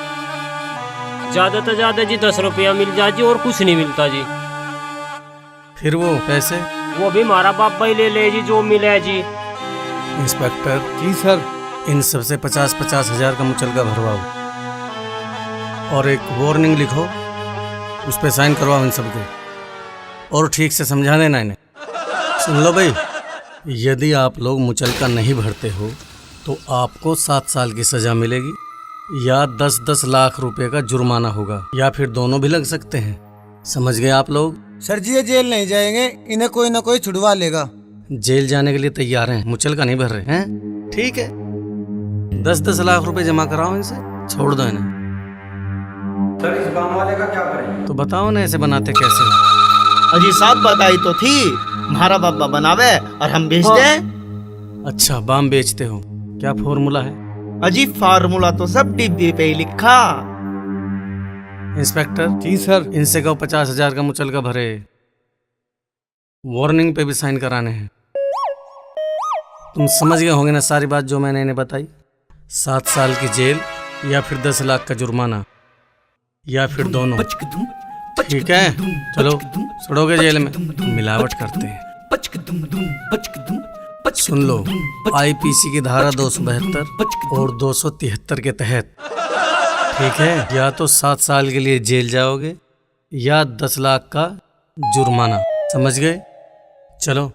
ज्यादा तो ज्यादा जी 10 रुपया मिल जाए जी, और कुछ नहीं मिलता जी। फिर वो पैसे? वो भी हमारा बाबा ही ले ले जी, जो मिले जी। इंस्पेक्टर जी सर। इन सबसे 50-50 हजार का मुचलका भरवाओ और एक वार्निंग लिखो, उस पे साइन करवाओ इन सबके, और ठीक से समझा देना इन्हें। सुन लो भाई, यदि आप लोग मुचलका नहीं भरते हो तो आपको 7 साल की सजा मिलेगी या 10-10 लाख रुपए का जुर्माना होगा, या फिर दोनों भी लग सकते हैं। समझ गए आप लोग? सर जी ये जेल नहीं जाएंगे, इन्हें कोई ना कोई छुड़वा लेगा। जेल जाने के लिए तैयार हैं, मुचल का नहीं भर रहे हैं? ठीक है, 10-10 लाख रुपए जमा कराओ इनसे, छोड़ दो इन्हें। सर इस गांव वाले का क्या करें? तो बताओ ना ऐसे बनाते कैसे? अजी साहब बताई तो थी, हमारा बाबा बनावे और हम बेच दें। अच्छा, बाम बेचते हो, क्या फॉर्मूला है? अजी फार्मूला तो सब डिब्बे पे ही लिखा। इंस्पेक्टर जी सर, इनसे कहो 50,000 का मुचल का भरे, वार्निंग पे भी साइन कराने हैं। तुम समझ गए होंगे ना सारी बात जो मैंने इन्हें बताई? 7 साल की जेल या फिर 10 लाख का जुर्माना, या फिर दोनों। ठीक है, चलो सड़ोगे जेल में, मिलावट करते हैं। सुन लो, आईपीसी की धारा 272 और 273 के तहत, ठीक है, या तो 7 साल के लिए जेल जाओगे या 10 लाख का जुर्माना। समझ गए? चलो।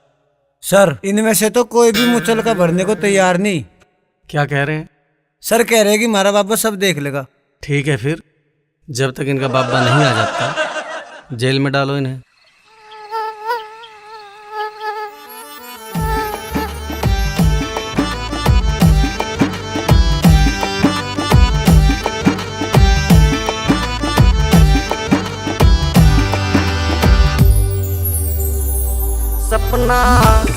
सर इनमें से तो कोई भी मुचल का भरने को तैयार नहीं। क्या कह रहे हैं? सर कह रहे हैं कि हमारा बाबा सब देख लेगा। ठीक है, फिर जब तक इनका बाबा नहीं आ जाता जेल में डालो इन्हें। सपना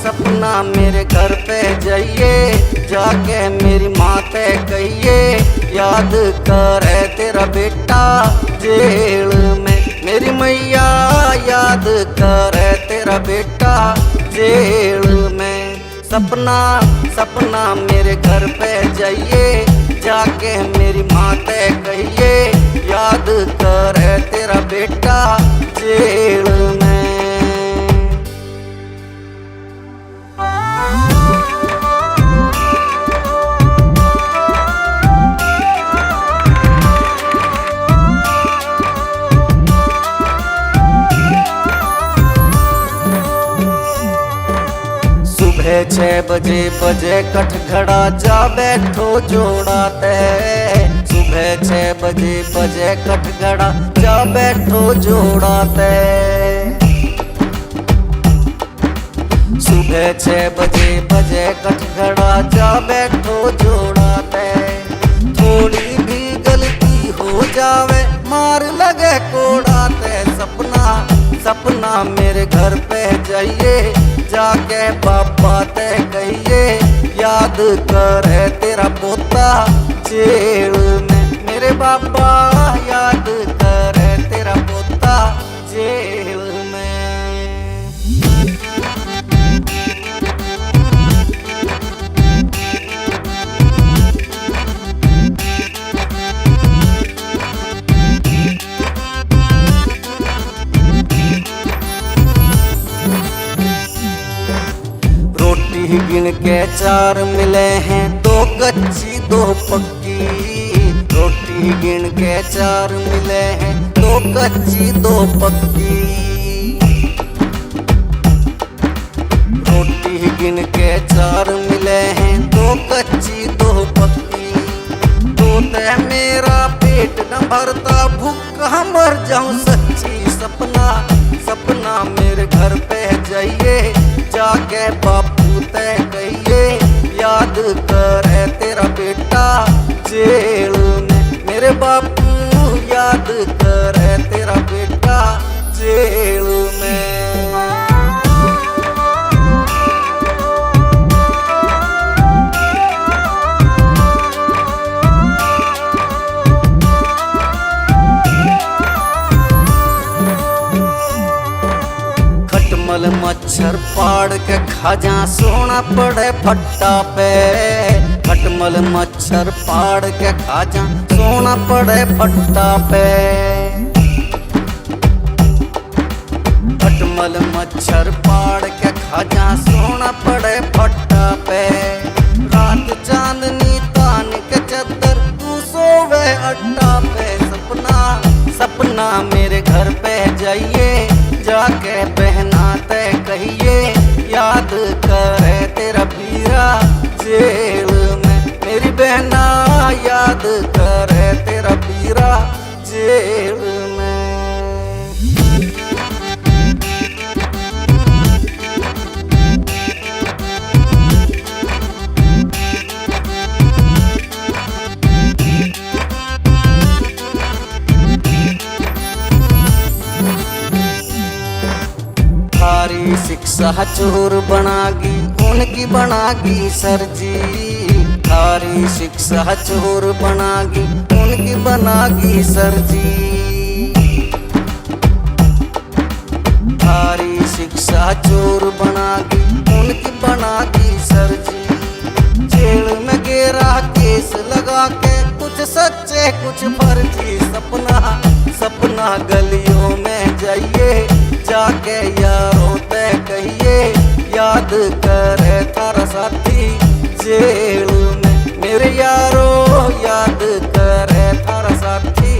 सपना मेरे घर पे जाइए, जाके मेरी माँ ते कहिए, याद करे तेरा बेटा जेल में। मेरी मैया याद करे तेरा बेटा जेल में। सपना सपना मेरे घर पे जाइए, जाके मेरी माँ ते कहिए, याद करे तेरा बेटा जेल में। सुबह 6 बजे कटघड़ा जा बैठो जोड़ाते। सुबह 6 बजे कटघड़ा जा बैठो जोड़ाते। सुबह 6 बजे कटघड़ा जा बैठो जोड़ाते। थोड़ी भी गलती हो जावे मार लगे कोड़ाते। सपना सपना मेरे घर पे जाइए, जाके बाबा ते कहिए, याद करे तेरा पोता जेल में। मेरे बाबा याद करे तेरा पोता जेल में। रोटी गिन के 4 मिले हैं, 2 कच्ची 2 पक्की। रोटी गिन के 4 मिले हैं, 2 कच्ची 2 पक्की। रोटी गिन के 4 मिले हैं, 2 कच्ची 2 पक्की। तो ते मेरा पेट न भरता, भूखा मर जाऊं सच्ची। सपना सपना मेरे घर पे जाइए, जाके बापू ते कहिए, याद करे तेरा बेटा जेल में। मेरे बापू याद करे तेरा बेटा जेल में। खटमल मच्छर पाड़ के खा जा, सोना पड़े फट्टा पे। खटमल मच्छर पाड़ के खा जा, सोना पड़े फट्टा पे। खटमल मच्छर पाड़ के खा जा, सोना पड़े फट्टा पे। रात चांदनी तान के चद्दर, तू सोवे अड्डा पे। सपना सपना मेरे घर पे जाइए, जाके पहनाते कहिए, याद करे तेरा पीरा जेल में। मेरी बहना याद करे तेरा पीरा जेल में। थारी शिक्षा चोर बनागी उनकी बनागी सरजी। थारी शिक्षा चोर बनागी उनकी बनागी सरजी। थारी शिक्षा चोर बनागी उनकी बनागी सरजी। जेल में गेरा केस लगा के कुछ सच्चे कुछ फर्जी। सपना सपना गलियों में जाइए जाके यारों ते कहिए याद करे थारा साथी जेल में। मेरे यारों याद करे थारा साथी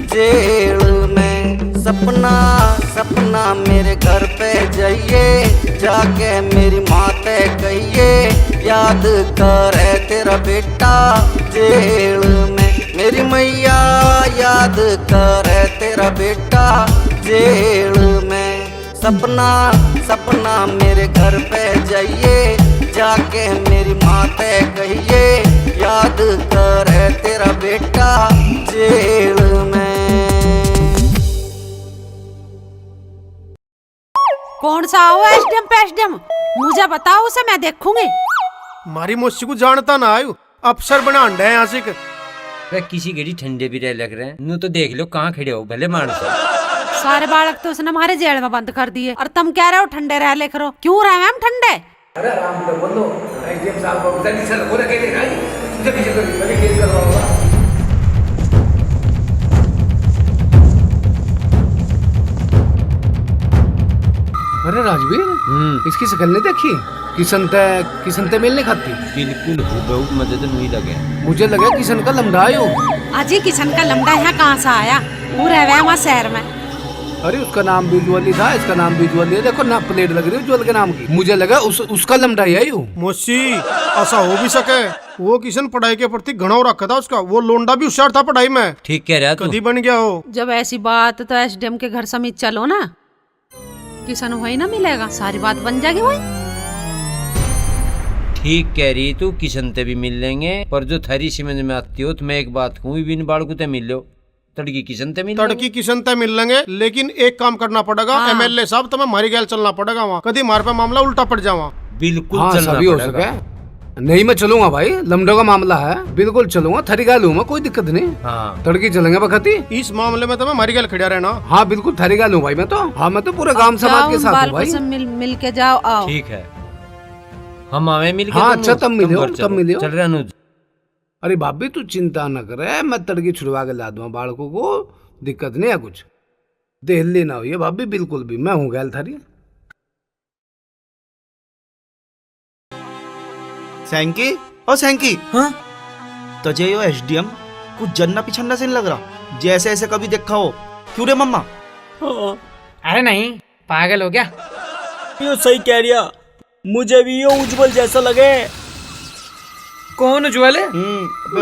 जेल में। सपना सपना मेरे घर पे जाइए जाके मेरी माँ ते कहिए याद करे तेरा बेटा जेल में। मेरी मैया याद करे तेरा बेटा जेल में। सपना सपना मेरे घर पे जाइए जाके मेरी माँ ते कहिए याद करे तेरा बेटा जेल में। कौन सा हो एसडीएम पेसडीएम, मुझे बताओ, उसे मैं देखूंगी। मारी मौसी को जानता ना आयु, अफसर बना है आशिक। वे किसी घड़ी ठंडे भी रह लग रहे हैं। नु तो देख लो कहाँ खड़े हो भले मानस। सारे बालक तो उसने हमारे जेल में बंद कर दिए और तुम कह रहे हो ठंडे रह ले करो। क्यों रहे हम ठंडे? अरे आराम से बोलो, एसडीएम साहब को जल्दी से वो रखे देना, जल्दी से करिए, केस करवाऊंगा। अरे राजवीर, इसकी शक्ल नहीं देखी? किशन ते मिलने खाती बिल्कुल बहुत मदद नहीं लगे। मुझे लगा किशन का लमड़ा आयो। अजी किशन का लमड़ा यहाँ कहाँ से आया? वो रह वहाँ शहर में। अरे उसका नाम भी उज्ज्वल था, इसका नाम भी उज्ज्वल है। देखो ना प्लेट लग रही है उज्ज्वल के नाम की। मुझे लगा उसका लमड़ा ही आयो। मौसी ऐसा हो भी सके। वो किशन पढ़ाई के प्रति घणा रखा था उसका। वो लोंडा भी होशियार था पढ़ाई में। ठीक कह रहा कभी बन गया हो। जब ऐसी बात तो एसडीएम के घर समित चलो ना, किशन वही ना मिलेगा, सारी बात बन जाएगी वही। ठीक कह रही तू, किशन ते भी मिल लेंगे, पर जो थारी समझ में आती हो तो मैं एक बात कहूँ, बिन बाड़कू ते मिल लो, तड़की किशन ते मिल लेंगे। लेकिन एक काम करना पड़ेगा। हाँ। एमएलए साहब तुम्हें हमारी गैल चलना पड़ेगा वहाँ। कभी हमारे पे मामला उल्टा पड़ जावा। बिल्कुल हाँ, चलना सभी हो पड़ेगा। सके। नहीं मैं चलूंगा भाई, लमडो का मामला है, बिल्कुल चलूंगा। थरी गैल हूँ मैं, कोई दिक्कत नहीं। हाँ। तड़की चलेंगे बखती। इस मामले में तुम्हें हमारी गैल खड़ा रहना। हाँ बिल्कुल थरी गैल हूँ भाई मैं तो। हाँ मैं तो पूरे गांव समाज के साथ हूँ भाई। मिल के जाओ, आओ। ठीक है, हम आवे मिल के। हाँ अच्छा तब मिलो। चल रहा अनुज। अरे भाभी तू चिंता न करे, मैं तड़की छुड़वा के ला दूंगा बालकों को, दिक्कत नहीं है कुछ। दिल्ली ना हुई भाभी बिल्कुल भी, मैं हूँ गैल थारी। सैंकी ओ सैंकी, हाँ तुझे यो एसडीएम कुछ जन्ना पिछन्ना से नहीं लग रहा? जैसे ऐसे कभी देखा हो। क्यों रे मम्मा? अरे नहीं, पागल हो गया? यो सही कह रिया, मुझे भी यो उज्जवल जैसा लगे। कौन उज्जवल है?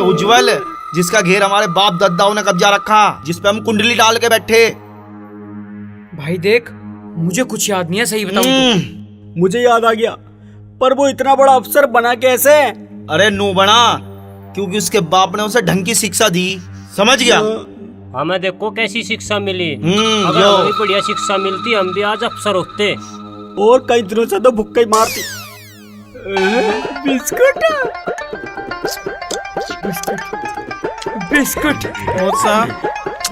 उज्जवल जिसका घेर हमारे बाप दादाओं ने कब्जा रखा, जिसपे हम कुंडली डाल के बैठे। भाई देख, मुझे कुछ याद नहीं है, सही बताऊं तो। मुझे याद आ गया, पर वो इतना बड़ा अफसर बना कैसे? अरे नू बना क्योंकि उसके बाप ने उसे ढंग की शिक्षा दी, समझ गया? हमें देखो कैसी शिक्षा मिली। अगर यो। हमें बढ़िया शिक्षा मिलती हम भी आज अफसर होते। और कई दिनों से तो भुक्का ही मारती। बिस्कुट बिस्कुट और सा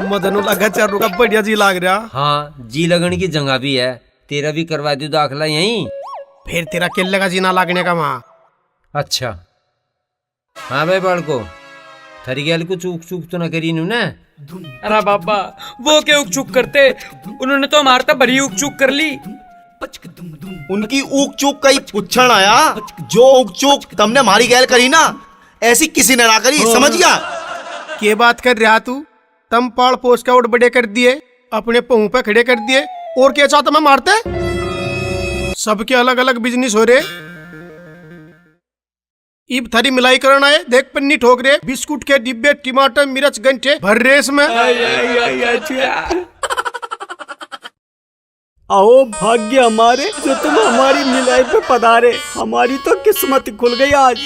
मदनू लगा चारू का बढ़िया जी लाग रहा। हाँ जी लगन की जगह भी है। तेरा भी करवा दू दाखला यहीं। फिर तेरा केले का जीना लागने का वहाँ। अच्छा हाँ भाई बालको, थरी गैल को चूक चूक तो न करी नू ना। अरे बाबा वो क्या उक चूक करते, उन्होंने तो हमारे तो बड़ी उक चूक कर ली। उनकी ऊक चूक का ही पुच्छण आया। जो ऊक चूक तुमने हमारी गैल करी ना, ऐसी किसी ने ना करी, समझ गया? के बात कर रहा तू? तम पाल पोस का उड़ बड़े कर दिए, अपने पहुँ पे खड़े कर दिए, और क्या चाहता मैं मारते? सबके अलग अलग बिजनेस हो रहे। ईब थारी मिलाई करना है। देख पन्नी ठोक रहे, बिस्कुट के डिब्बे, टमाटर, मिर्च, गंठे भर रहे इसमें। आओ भाग्य हमारे जो तुम हमारी मिलाई पे पधारे। हमारी तो किस्मत खुल गई आज।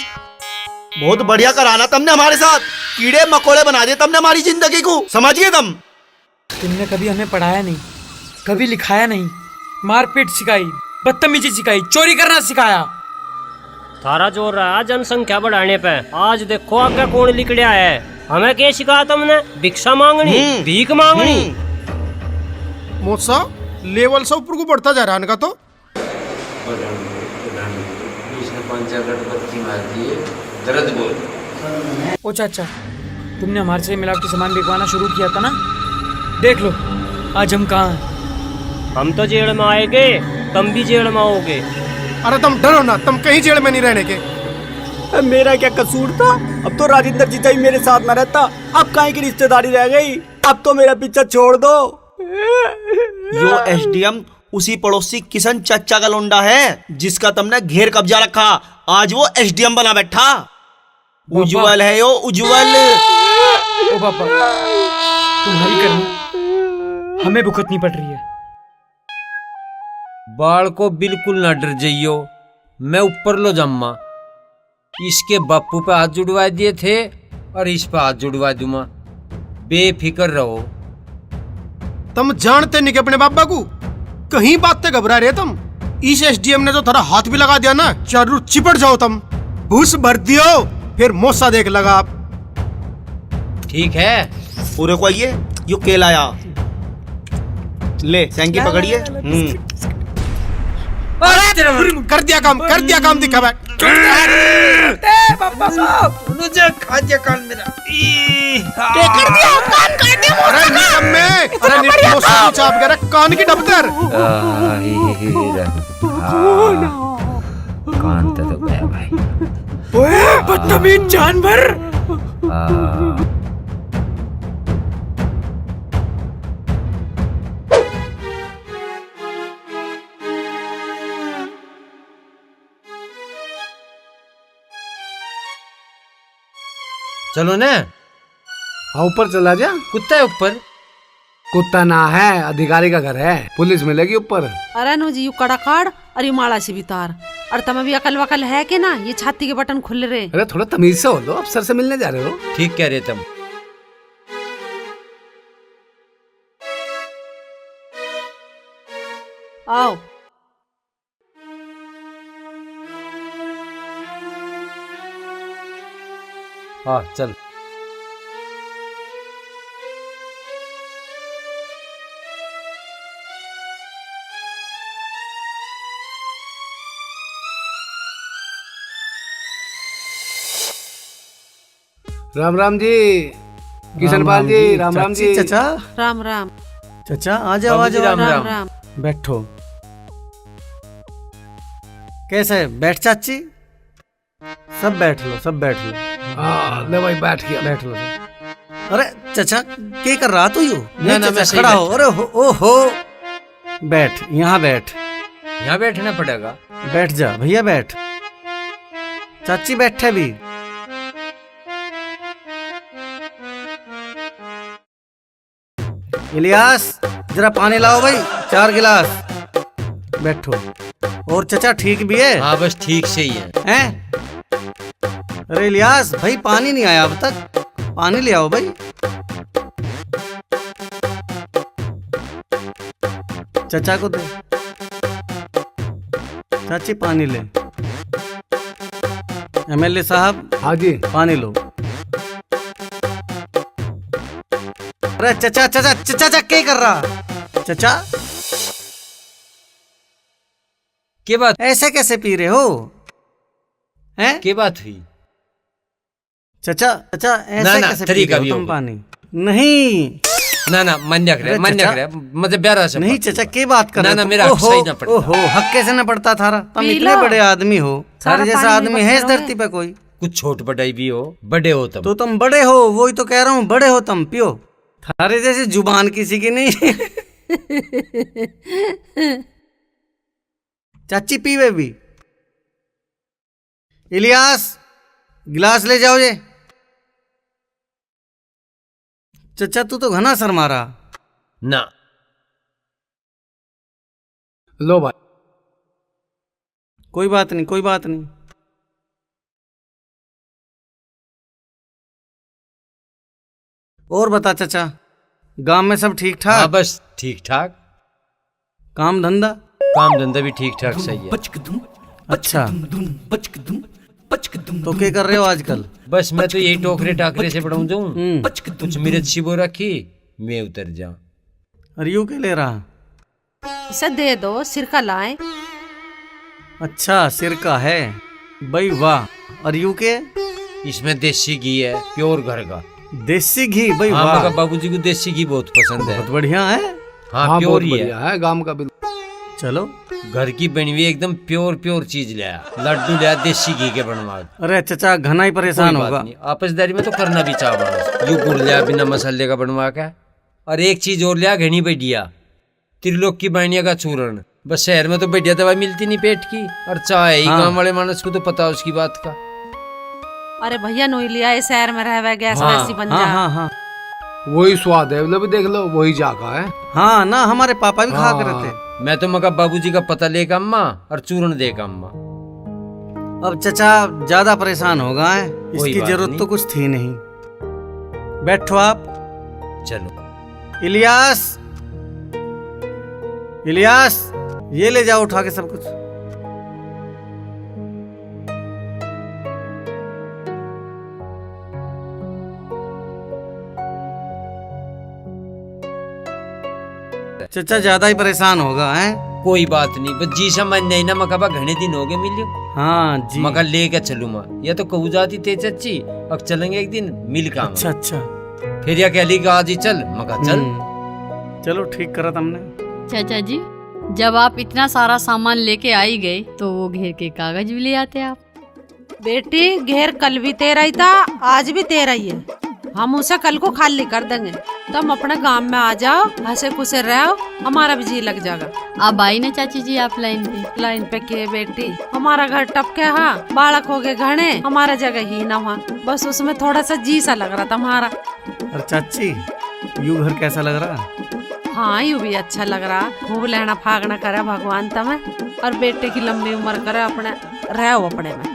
बहुत बढ़िया कराना तुमने हमारे साथ, कीड़े मकोड़े बना दिए तुमने हमारी जिंदगी को, समझिए तुम। तुमने कभी हमें पढ़ाया नहीं, कभी लिखाया नहीं, मारपीट सिखाई, बदतमीजी सिखाई, चोरी करना सिखाया। थारा जोर रहा है जनसंख्या बढ़ाने पे। आज देखो आगे कौन लिकड़िया है। हमें क्या सिखाया तुमने? भिक्षा मांगनी, भीख मांगनी। मोसा लेवल से ऊपर को बढ़ता जा रहा है इनका तो। इसने 5 अगरबत्ती मार दिए, दर्द बोल। ओ चाचा, तुमने हमारे से मिलावटी सामान बिकवाना शुरू किया था ना, देख लो आज हम कहाँ हैं। हम तो जेल में आएंगे, तुम भी जेल में आओगे। अरे तुम डरो ना, तुम कहीं जेल में नहीं रहने के। मेरा क्या कसूर था? अब तो राजेंद्र जीता ही मेरे साथ न रहता, अब काहे की रिश्तेदारी रह गई। अब तो मेरा पीछा छोड़ दो। यो एसडीएम उसी पड़ोसी किशन चच्चा का लोंडा है जिसका तुमने घेर कब्जा रखा। आज वो एसडीएम बना बैठा। उज्जवल है यो, उज्जवल। ओ पापा, तुम्हारी करनी हमें भुगतनी पड़ रही है। बाल को बिल्कुल ना डर जाइयो, मैं ऊपर लो जम्मा। इसके बापू पे हाथ जुड़वा दिए थे और इस पे हाथ जुड़वा दूंगा। बेफिक्र रहो। तुम जानते नहीं कि अपने बाबा को कहीं बात से घबरा रहे तुम। इस एसडीएम ने जो थारा हाथ भी लगा दिया ना, चारू चिपट जाओ तुम। घूस भर दियो, फिर मोसा देख लगा आप। ठीक है, पूरे को आइए, यो केलाया ले सैंकी पकड़िए। कर दिया काम दिखा बैठ। मुझे खाद्य कान मेरा कर दिया कान काट दिया। अरे निकम में, अरे निकम मोसा को चाप गया कान की डबतर। कान तो गया भाई। ओए बदतमीज जानवर। चलो ना, ऊपर चला जा। कुत्ता है ऊपर। कुत्ता ना है, अधिकारी का घर है, पुलिस मिलेगी ऊपर। अरे नो जी, यू कड़ा काड़ और यू माला से भी तार। और तुम अभी अकल वकल है कि ना? ये छाती के बटन खुल रहे। अरे थोड़ा तमीज से हो लो, अफसर से मिलने जा रहे हो। ठीक कह रहे तुम। आओ। हाँ चल। राम राम जी, किशनपाल जी, राम राम जी। चाचा, राम राम। चाचा आ जाओ, आ जाओ। राम राम। बैठो। कैसे है? बैठ चाची, सब बैठ लो, सब बैठ लो। हाँ ले भाई, बैठ गया। बैठ लो। अरे चाचा क्या कर रहा तू? यू ना मैं खड़ा हो। अरे ओ हो, बैठ, यहाँ बैठ। यहाँ बैठना पड़ेगा। बैठ जा भैया, बैठ। चाची बैठे भी। इलियास जरा पानी लाओ भाई, 4 गिलास। बैठो। और चाचा ठीक भी है? हाँ बस ठीक से ही है। हैं? अरे इलियास भाई, पानी नहीं आया अब तक, पानी ले आओ भाई। चाचा को दे। चाची पानी ले। एमएलए साहब। हाँ जी। पानी लो। अरे चाचा चाचा चाचा क्या कर रहा? चाचा क्या बात? ऐसे कैसे पी रहे हो? हैं? क्या बात हुई? चाचा चाचा ऐसे कैसे पी रहे हो तुम पानी? नहीं ना मन रहे, मतलब प्यारा से नहीं चाचा, क्या बात कर रहे हो? ना मेरा हक सही ना पड़ता। ओहो, हक कैसे ना पड़ता थारा? तुम इतने बड़े आदमी हो, सारे जैसा आदमी है इस धरती पे कोई? कुछ छोट बड़ाई भी हो, बड़े हो तुम। तो तुम बड़े हो, वही तो कह रहा हूँ, बड़े हो तुम, पियो। थारे जैसे जुबान किसी की नहीं। चाची पीवे भी। इलियास गिलास ले जाओ ये। चचा तू तो घना सर मारा। ना लो भाई। कोई बात नहीं, कोई बात नहीं। और बता चचा, गांव में सब ठीक ठाक? हाँ बस ठीक ठाक। काम धंधा? काम धंधा भी ठीक ठाक सही है। अच्छा तो क्या कर रहे हो आजकल? बस मैं तो यही टोकरे टाकरे से पढ़ाऊं जाऊं, कुछ मिर्च शिबो रखी मैं उतर जाऊं। अरे यू क्या ले रहा? इसे दे दो, सिरका लाए। अच्छा सिरका है, भाई वाह। और यू के? इसमें देसी घी है, प्योर घर का। देसी घी? भाई हाँ, वाह। मगर बाबूजी को देसी घी बहुत पसंद है। बहुत बढ़िया है। हाँ प्योर ही है, गांव का बिल्कुल। चलो घर की बनी हुई एकदम प्योर चीज लाया, लड्डू लाया देसी घी के बनवा। अरे चचा घना ही परेशान होगा। आपसदारी में तो करना भी चाह। यू गुड़ लिया बिना मसाले का बनवा के, और एक चीज और लिया घनी बढ़िया, त्रिलोक की बाइनिया का चूर्ण। बस शहर में तो बढ़िया दवाई मिलती नहीं पेट की, और चाय ही गाँव वाले मानस को तो पता है उसकी बात का। अरे भैया नोई लिया है, शहर में रह गैस वैसी बन जा। हाँ वही स्वाद है, मतलब देख लो वही जाका है। हाँ ना, हमारे पापा भी खा कर थे। मैं तो मगर बाबूजी का पता लेकर अम्मा और चूर्ण देकर अम्मा। अब चचा ज्यादा परेशान होगा है, इसकी जरूरत तो कुछ थी नहीं। बैठो आप। चलो इलियास, इलियास ये ले जाओ उठा के सब कुछ। चचा ज्यादा ही परेशान होगा है। कोई बात नहीं, बस जी समझ नहीं ना, मका घने दिन हो गए मिलियो। हाँ जी। मका लेके चलू माँ, या तो कहू जाती ते चच्ची अब चलेंगे एक दिन मिल का। अच्छा अच्छा। फिर या कह ली कि आज ही चल, मका चल। चलो ठीक करा तुमने। चाचा जी जब आप इतना सारा सामान लेके आई गए तो वो घेर के कागज भी ले आते आप। बेटी घेर कल भी तेरा ही था, आज भी तेरा ही है। हम उसे कल को खाली कर देंगे, तुम अपने गांव में आ जाओ, हंसे खुशे रहो, हमारा भी जी लग जाएगा। अब आई ना चाची जी आप लाइन पे के बेटी, हमारा घर टपके हाँ, बालक हो गए घने, हमारा जगह ही ना वहाँ, बस उसमें थोड़ा सा जी सा लग रहा था हमारा। अरे चाची यू घर कैसा लग रहा? हाँ यू भी अच्छा लग रहा, खूब लेना फागना करे भगवान तुम्हें, और बेटे की लंबी उम्र करे, अपने रहो अपने में।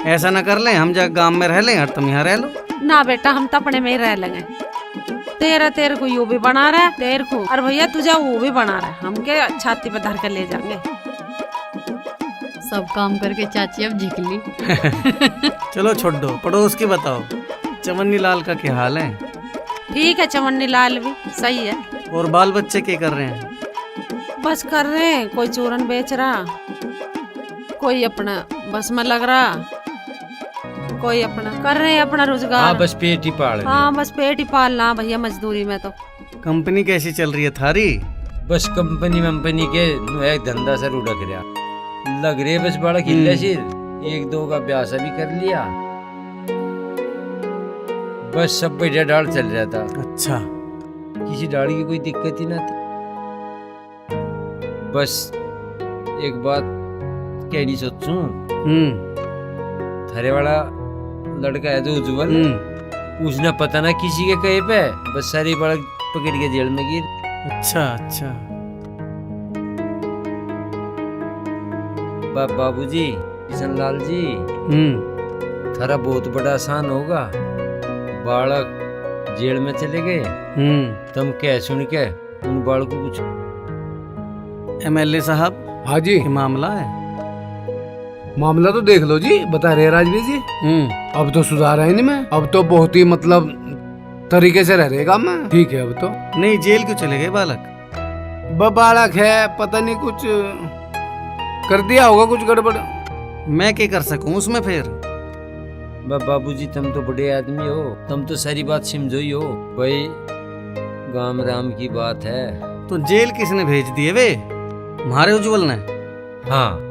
ऐसा न कर ले, हम जब गांव में रह लें और तुम यहाँ रह लो। ना बेटा हम तो अपने में ही रह लेंगे। तेरे को यू भी बना रहा है, तेरे को और भैया तुझे वो भी बना रहा है, हम के छाती पे धर कर ले जाएंगे। सब काम करके चाची अब झिक ली। चलो छोड़ दो, पड़ोस की बताओ, चमन्नी लाल का क्या हाल है? ठीक है, चमन्नी लाल भी सही है। और बाल बच्चे क्या कर रहे हैं? बस कर रहे हैं, कोई चूरन बेच रहा, कोई अपना बस में लग रहा, कोई अपना कर रहे हैं अपना रोजगार। हाँ बस पेट ही पाल। हाँ बस पेट ही पालना भैया, मजदूरी में तो। कंपनी कैसी चल रही है थारी? बस कंपनी के एक धंधा सर उड़क रहा, लग रहे बस बड़ा किले सिर, एक दो का ब्याह भी कर लिया, बस सब बढ़िया डाल चल रहा था। अच्छा, किसी डाल की कोई दिक्कत ही ना थी। बस एक बात कहनी सोचूं, थारे वाला लड़का है जो उज्जवल, उसने पता ना किसी के कहे पे बस सारी बड़ा पकड़ के जेल में गिर। अच्छा अच्छा। बाबूजी, किशन लाल जी, थारा बहुत बड़ा आसान होगा, बालक जेल में चले गए, तुम कह सुन के उन बालक को कुछ। एमएलए साहब, हाँ जी मामला है? मामला तो देख लो जी, बता रहे राजवीर जी। अब तो सुधार है इनमें, अब तो बहुत ही मतलब तरीके से रह रहेगा मैं, ठीक है अब तो। नहीं जेल क्यों चले गए बालक? बालक है, पता नहीं कुछ कर दिया होगा, कुछ गड़बड़। मैं क्या कर सकूं उसमें फिर? बाबूजी तुम तो बड़े आदमी हो, तुम तो सारी बात समझो ही हो भाई, गाम राम की बात है। तो जेल किसने भेज दिए वे? हमारे उज्जवल ने? हाँ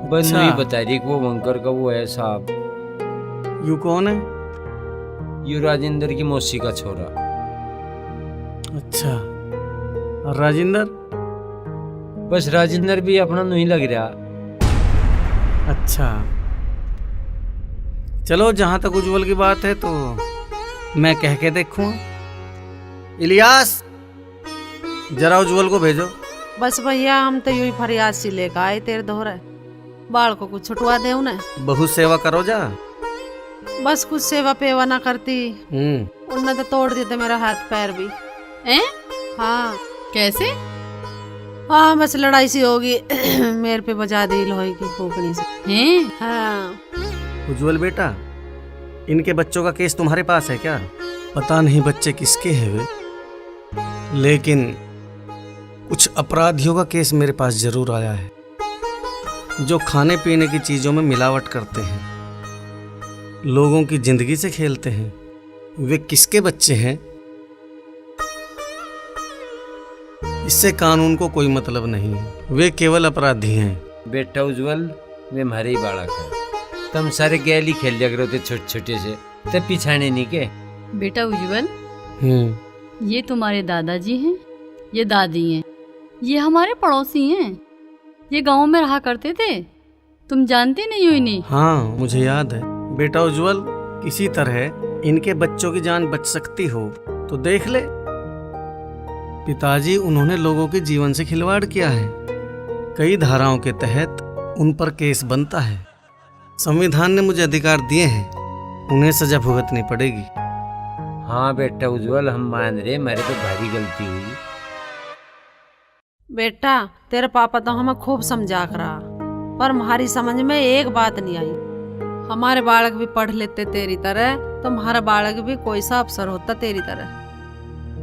बस नहीं बता रही, वो वंकर का वो है साहब। यू कौन है? यू राजेंद्र की मौसी का छोरा। अच्छा, और राजेंद्र? बस राजेंद्र भी अपना नहीं लग रहा। अच्छा, चलो जहाँ तक उज्जवल की बात है तो मैं कह के देखूँ। इलियास, जरा उज्जवल को भेजो। बस भैया हम तो यूं ही फरियाद सी लेकर आए तेरे दोहरे, बाल को कुछ छुटवा दे उन्हें। बहुत सेवा करो जा। बस कुछ सेवा पेवा ना करती, उनने तो तोड़ दिए थे मेरा हाथ पैर भी। हाँ। कैसे? हाँ बस लड़ाई सी होगी मेरे पे बजा दी लोहे की खोपड़ी से। हाँ। उज्जवल बेटा, इनके बच्चों का केस तुम्हारे पास है क्या? पता नहीं बच्चे किसके हैं वे, लेकिन कुछ अपराधियों का केस मेरे पास जरूर आया है, जो खाने पीने की चीजों में मिलावट करते हैं, लोगों की जिंदगी से खेलते हैं। वे किसके बच्चे हैं इससे कानून को कोई मतलब नहीं है, वे केवल अपराधी हैं। बेटा उज्जवल, वे हमारे ही बालक है। तुम सारे गैली खेल लिया करो थे छोटे छोटे से, तब पिछाने नहीं के। बेटा उज्जवल, ये तुम्हारे दादाजी हैं, ये दादी हैं, ये हमारे पड़ोसी हैं, ये गांव में रहा करते थे, तुम जानते नहीं हो इन्हें? हाँ मुझे याद है। बेटा उज्जवल, किसी तरह इनके बच्चों की जान बच सकती हो तो देख ले। पिताजी, उन्होंने लोगों के जीवन से खिलवाड़ किया है, कई धाराओं के तहत उन पर केस बनता है। संविधान ने मुझे अधिकार दिए हैं, उन्हें सजा भुगतनी पड़ेगी। हाँ बेटा उज्जवल, हम मान रहे हमारे तो भारी गलती हुई। बेटा तेरे पापा तो हमें खूब समझा कर रहा, पर हमारी समझ में एक बात नहीं आई। हमारे बालक भी पढ़ लेते तेरी तरह, तो हमारा बालक भी कोई सा अफसर होता तेरी तरह।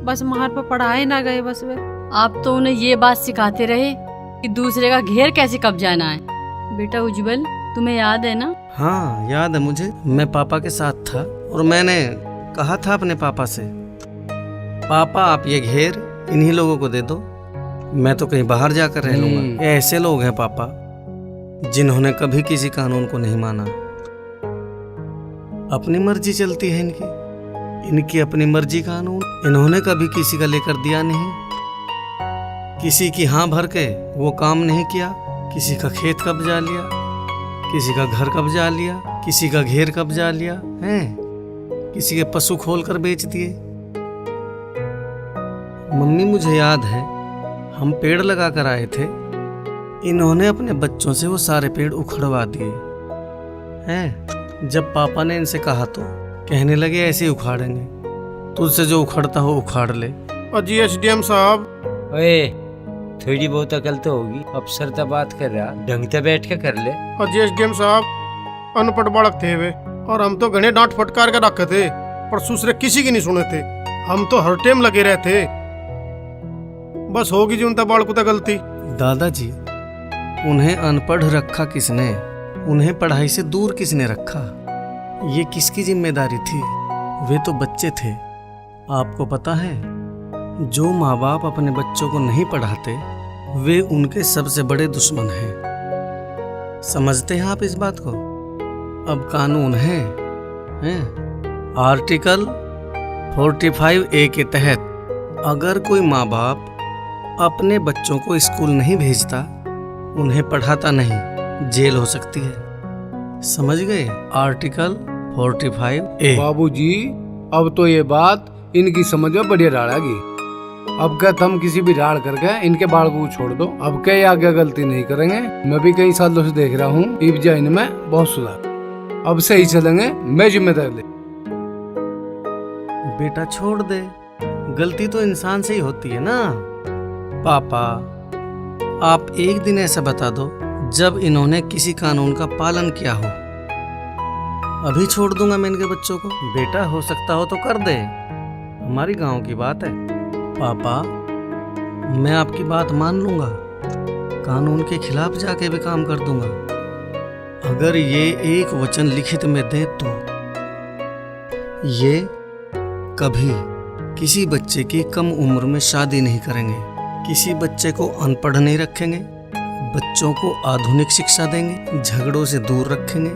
बस मार पे पढ़ाए ना गए बस वे। आप तो उन्हें ये बात सिखाते रहे कि दूसरे का घेर कैसे कब जाना है। बेटा उज्जवल, तुम्हें याद है ना? हाँ याद है मुझे, मैं पापा के साथ था और मैंने कहा था अपने पापा से, पापा आप ये घेर इन्हीं लोगों को दे दो, मैं तो कहीं बाहर जाकर रह लूंगा। ये ऐसे लोग हैं पापा जिन्होंने कभी किसी कानून को नहीं माना, अपनी मर्जी चलती है इनकी अपनी मर्जी कानून, इन्होंने कभी किसी का लेकर दिया नहीं, किसी की हाँ भर के वो काम नहीं किया, किसी का खेत कब्जा लिया, किसी का घर कब्जा लिया, किसी का घेर कब्जा लिया है, किसी के पशु खोल कर बेच दिए। मम्मी मुझे याद है, हम पेड़ लगा कर आए थे, इन्होंने अपने बच्चों से वो सारे पेड़ उखड़वा दिए हैं। जब पापा ने इनसे कहा तो कहने लगे ऐसे ही उखाड़ेंगे, तुझसे जो उखड़ता हो उखाड़ ले। अजी एसडीएम साहब, ओए थोड़ी बहुत अकल तो होगी, अफसर तो बात कर रहा, ढंग से बैठ के कर ले। अजी एसडीएम साहब, अनपढ़ बालक थे वे, और हम तो घने डांट फटकार के रखे थे, पर दूसरे किसी की नहीं सुने थे। हम तो हर टाइम लगे रहते, बस होगी जी उनका बालक तो गलती। दादाजी, उन्हें अनपढ़ रखा किसने? उन्हें पढ़ाई से दूर किसने रखा? ये किसकी जिम्मेदारी थी? वे तो बच्चे थे। आपको पता है, जो माँ बाप अपने बच्चों को नहीं पढ़ाते वे उनके सबसे बड़े दुश्मन हैं। समझते हैं आप इस बात को? अब कानून है? आर्टिकल 45A के तहत अगर कोई माँ बाप अपने बच्चों को स्कूल नहीं भेजता, उन्हें पढ़ाता नहीं, जेल हो सकती है। समझ गए? Article 45A। बाबूजी, अब तो ये बात इनकी समझ में बढ़िया डालेगी। अब क्या हम किसी भी राड़ करके इनके बाल को छोड़ दो, अब क्या आगे गलती नहीं करेंगे। मैं भी कई सालों से देख रहा हूँ इब्जा इनमें बहुत सुधार, अब से ही चलेंगे, मैं जिम्मेदार ले। बेटा छोड़ दे, गलती तो इंसान से ही होती है ना। पापा, आप एक दिन ऐसा बता दो जब इन्होंने किसी कानून का पालन किया हो, अभी छोड़ दूंगा मैं इनके बच्चों को। बेटा हो सकता हो तो कर दे, हमारी गांव की बात है। पापा, मैं आपकी बात मान लूंगा, कानून के खिलाफ जाके भी काम कर दूंगा, अगर ये एक वचन लिखित में दे तो। ये कभी किसी बच्चे की कम उम्र में शादी नहीं करेंगे, किसी बच्चे को अनपढ़ नहीं रखेंगे, बच्चों को आधुनिक शिक्षा देंगे, झगड़ों से दूर रखेंगे।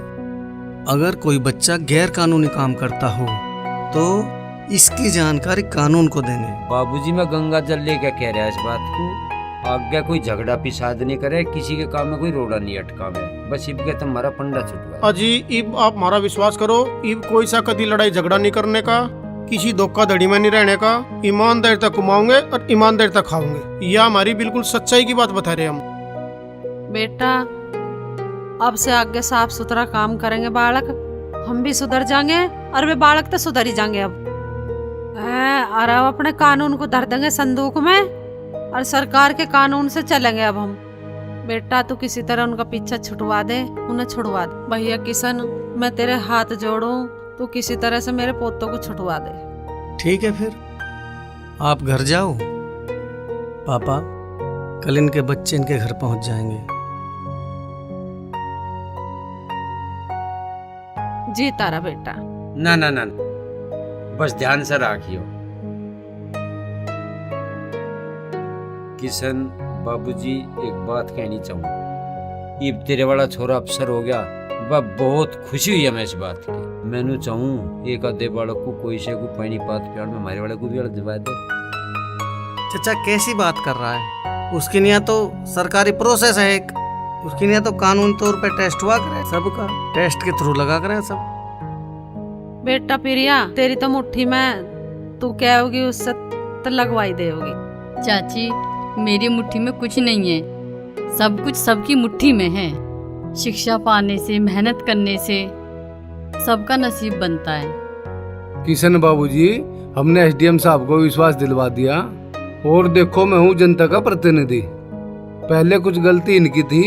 अगर कोई बच्चा गैर कानूनी काम करता हो तो इसकी जानकारी कानून को देंगे। बाबूजी, मैं गंगा जल लेकर कह रहा इस बात को। आगे कोई झगड़ा पिसाद नहीं करे, किसी के काम में कोई रोड़ा नहीं अटकावे, बस इब के तुम्हारा पंडा छुटवा। अजी इब आप हमारा विश्वास करो, इब कोई सा कभी लड़ाई झगड़ा नहीं करने का, किसी धोखाधड़ी में नहीं रहने का, ईमानदारी तक कमाओगे और ईमानदारी तक खाओगे। यह हमारी बिल्कुल सच्चाई की बात बता रहे हम। बेटा अब से आगे साफ सुथरा काम करेंगे बालक, हम भी सुधर जाएंगे और वे बालक तो सुधर ही जाएंगे। अब और अब अपने कानून को धर देंगे संदूक में और सरकार के कानून से चलेंगे अब हम। बेटा तू किसी तरह उनका पीछा छुटवा दे, उन्हें छुड़वा दे। भैया किशन मैं तेरे हाथ जोड़ूं, तू किसी तरह से मेरे पोतों को छुटवा दे। ठीक है फिर आप घर जाओ, पापा कल इनके बच्चे इनके घर पहुंच जाएंगे। जी तारा बेटा। ना ना ना, बस ध्यान से राखियो। किशन बाबूजी एक बात कहनी चाहूँ, ये तेरे वाला छोरा अफसर हो गया, वह बहुत खुशी हुई है मैं इस बात की। मैंने चाहूँ एक आधे बालक को कोई से को पानी पात प्यार में हमारे वाले को भी दिवा दे। चाचा कैसी बात कर रहा है, उसके लिए तो सरकारी प्रोसेस है एक, उसके लिए तो कानून तौर पे टेस्ट हुआ करे, सबका टेस्ट के थ्रू लगा करे सब। बेटा प्रिया तेरी तो मुट्ठी में तू क्या होगी उससे तो लगवाई दे होगी। चाची मेरी मुट्ठी में कुछ नहीं है, सब कुछ सबकी मुट्ठी में है। शिक्षा पाने से, मेहनत करने से सबका नसीब बनता है। किशन बाबूजी हमने एसडीएम साहब को विश्वास दिलवा दिया, और देखो मैं हूँ जनता का प्रतिनिधि। पहले कुछ गलती इनकी थी,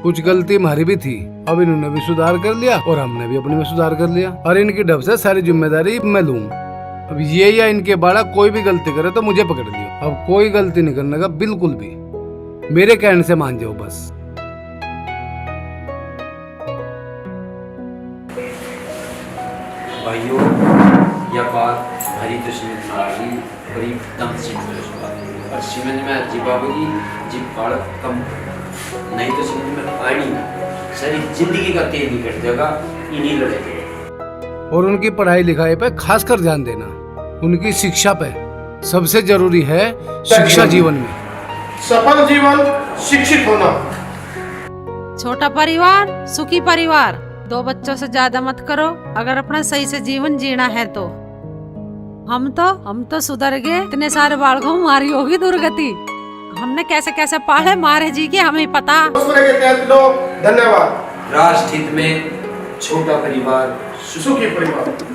कुछ गलती हमारी भी थी, अब इन्होंने भी सुधार कर लिया और हमने भी अपने में सुधार कर लिया, और इनकी ढब से सारी जिम्मेदारी मैं लूँ। अब ये या इनके बालक कोई भी गलती करे तो मुझे पकड़ लियो, अब कोई गलती नहीं करने का बिल्कुल भी, मेरे कहने से मान जाओ बस। भाइयों यह बात भरी तो समझ में आ गई, बड़ी एकदम सिंपल और समझ में आती बाबूजी जी, बालक कम नहीं तो समझ में पानी सारी जिंदगी का तेल निकल जाएगा इन्हीं लड़े। और उनकी पढ़ाई लिखाई पे खास कर ध्यान देना, उनकी शिक्षा पे सबसे जरूरी है शिक्षा जीवन में। सफल जीवन शिक्षित होना। छोटा परिवार सुखी परिवार, 2 बच्चों से ज्यादा मत करो अगर अपना सही से जीवन जीना है तो। हम तो सुधर गए, इतने सारे बालकों हमारी होगी दुर्गति। हमने कैसे कैसे पाले मारे जी के हमें पता। धन्यवाद। राष्ट्र हित में छोटा परिवार सुखी परिवार।